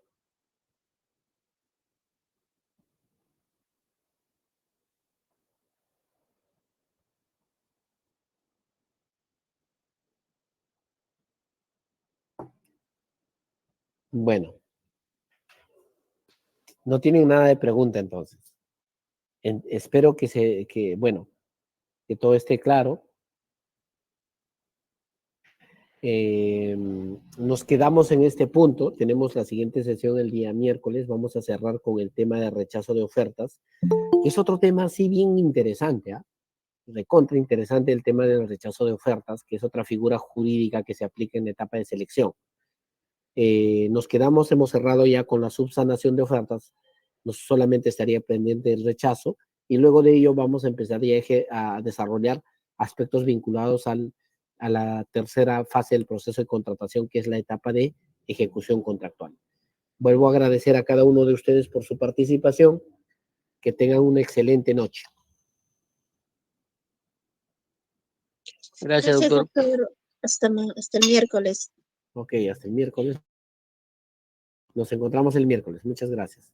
Bueno, no tienen nada de pregunta entonces. Espero bueno, que todo esté claro. Nos quedamos en este punto. Tenemos la siguiente sesión el día miércoles. Vamos a cerrar con el tema de rechazo de ofertas. Es otro tema así bien interesante, ¿ah? Recontra interesante el tema del rechazo de ofertas, que es otra figura jurídica que se aplica en la etapa de selección. Nos quedamos, hemos cerrado ya con la subsanación de ofertas, no solamente estaría pendiente el rechazo, y luego de ello vamos a empezar ya a desarrollar aspectos vinculados a la tercera fase del proceso de contratación, que es la etapa de ejecución contractual. Vuelvo a agradecer a cada uno de ustedes por su participación, que tengan una excelente noche. Gracias, doctor. Hasta el miércoles. Ok, hasta el miércoles. Nos encontramos el miércoles. Muchas gracias.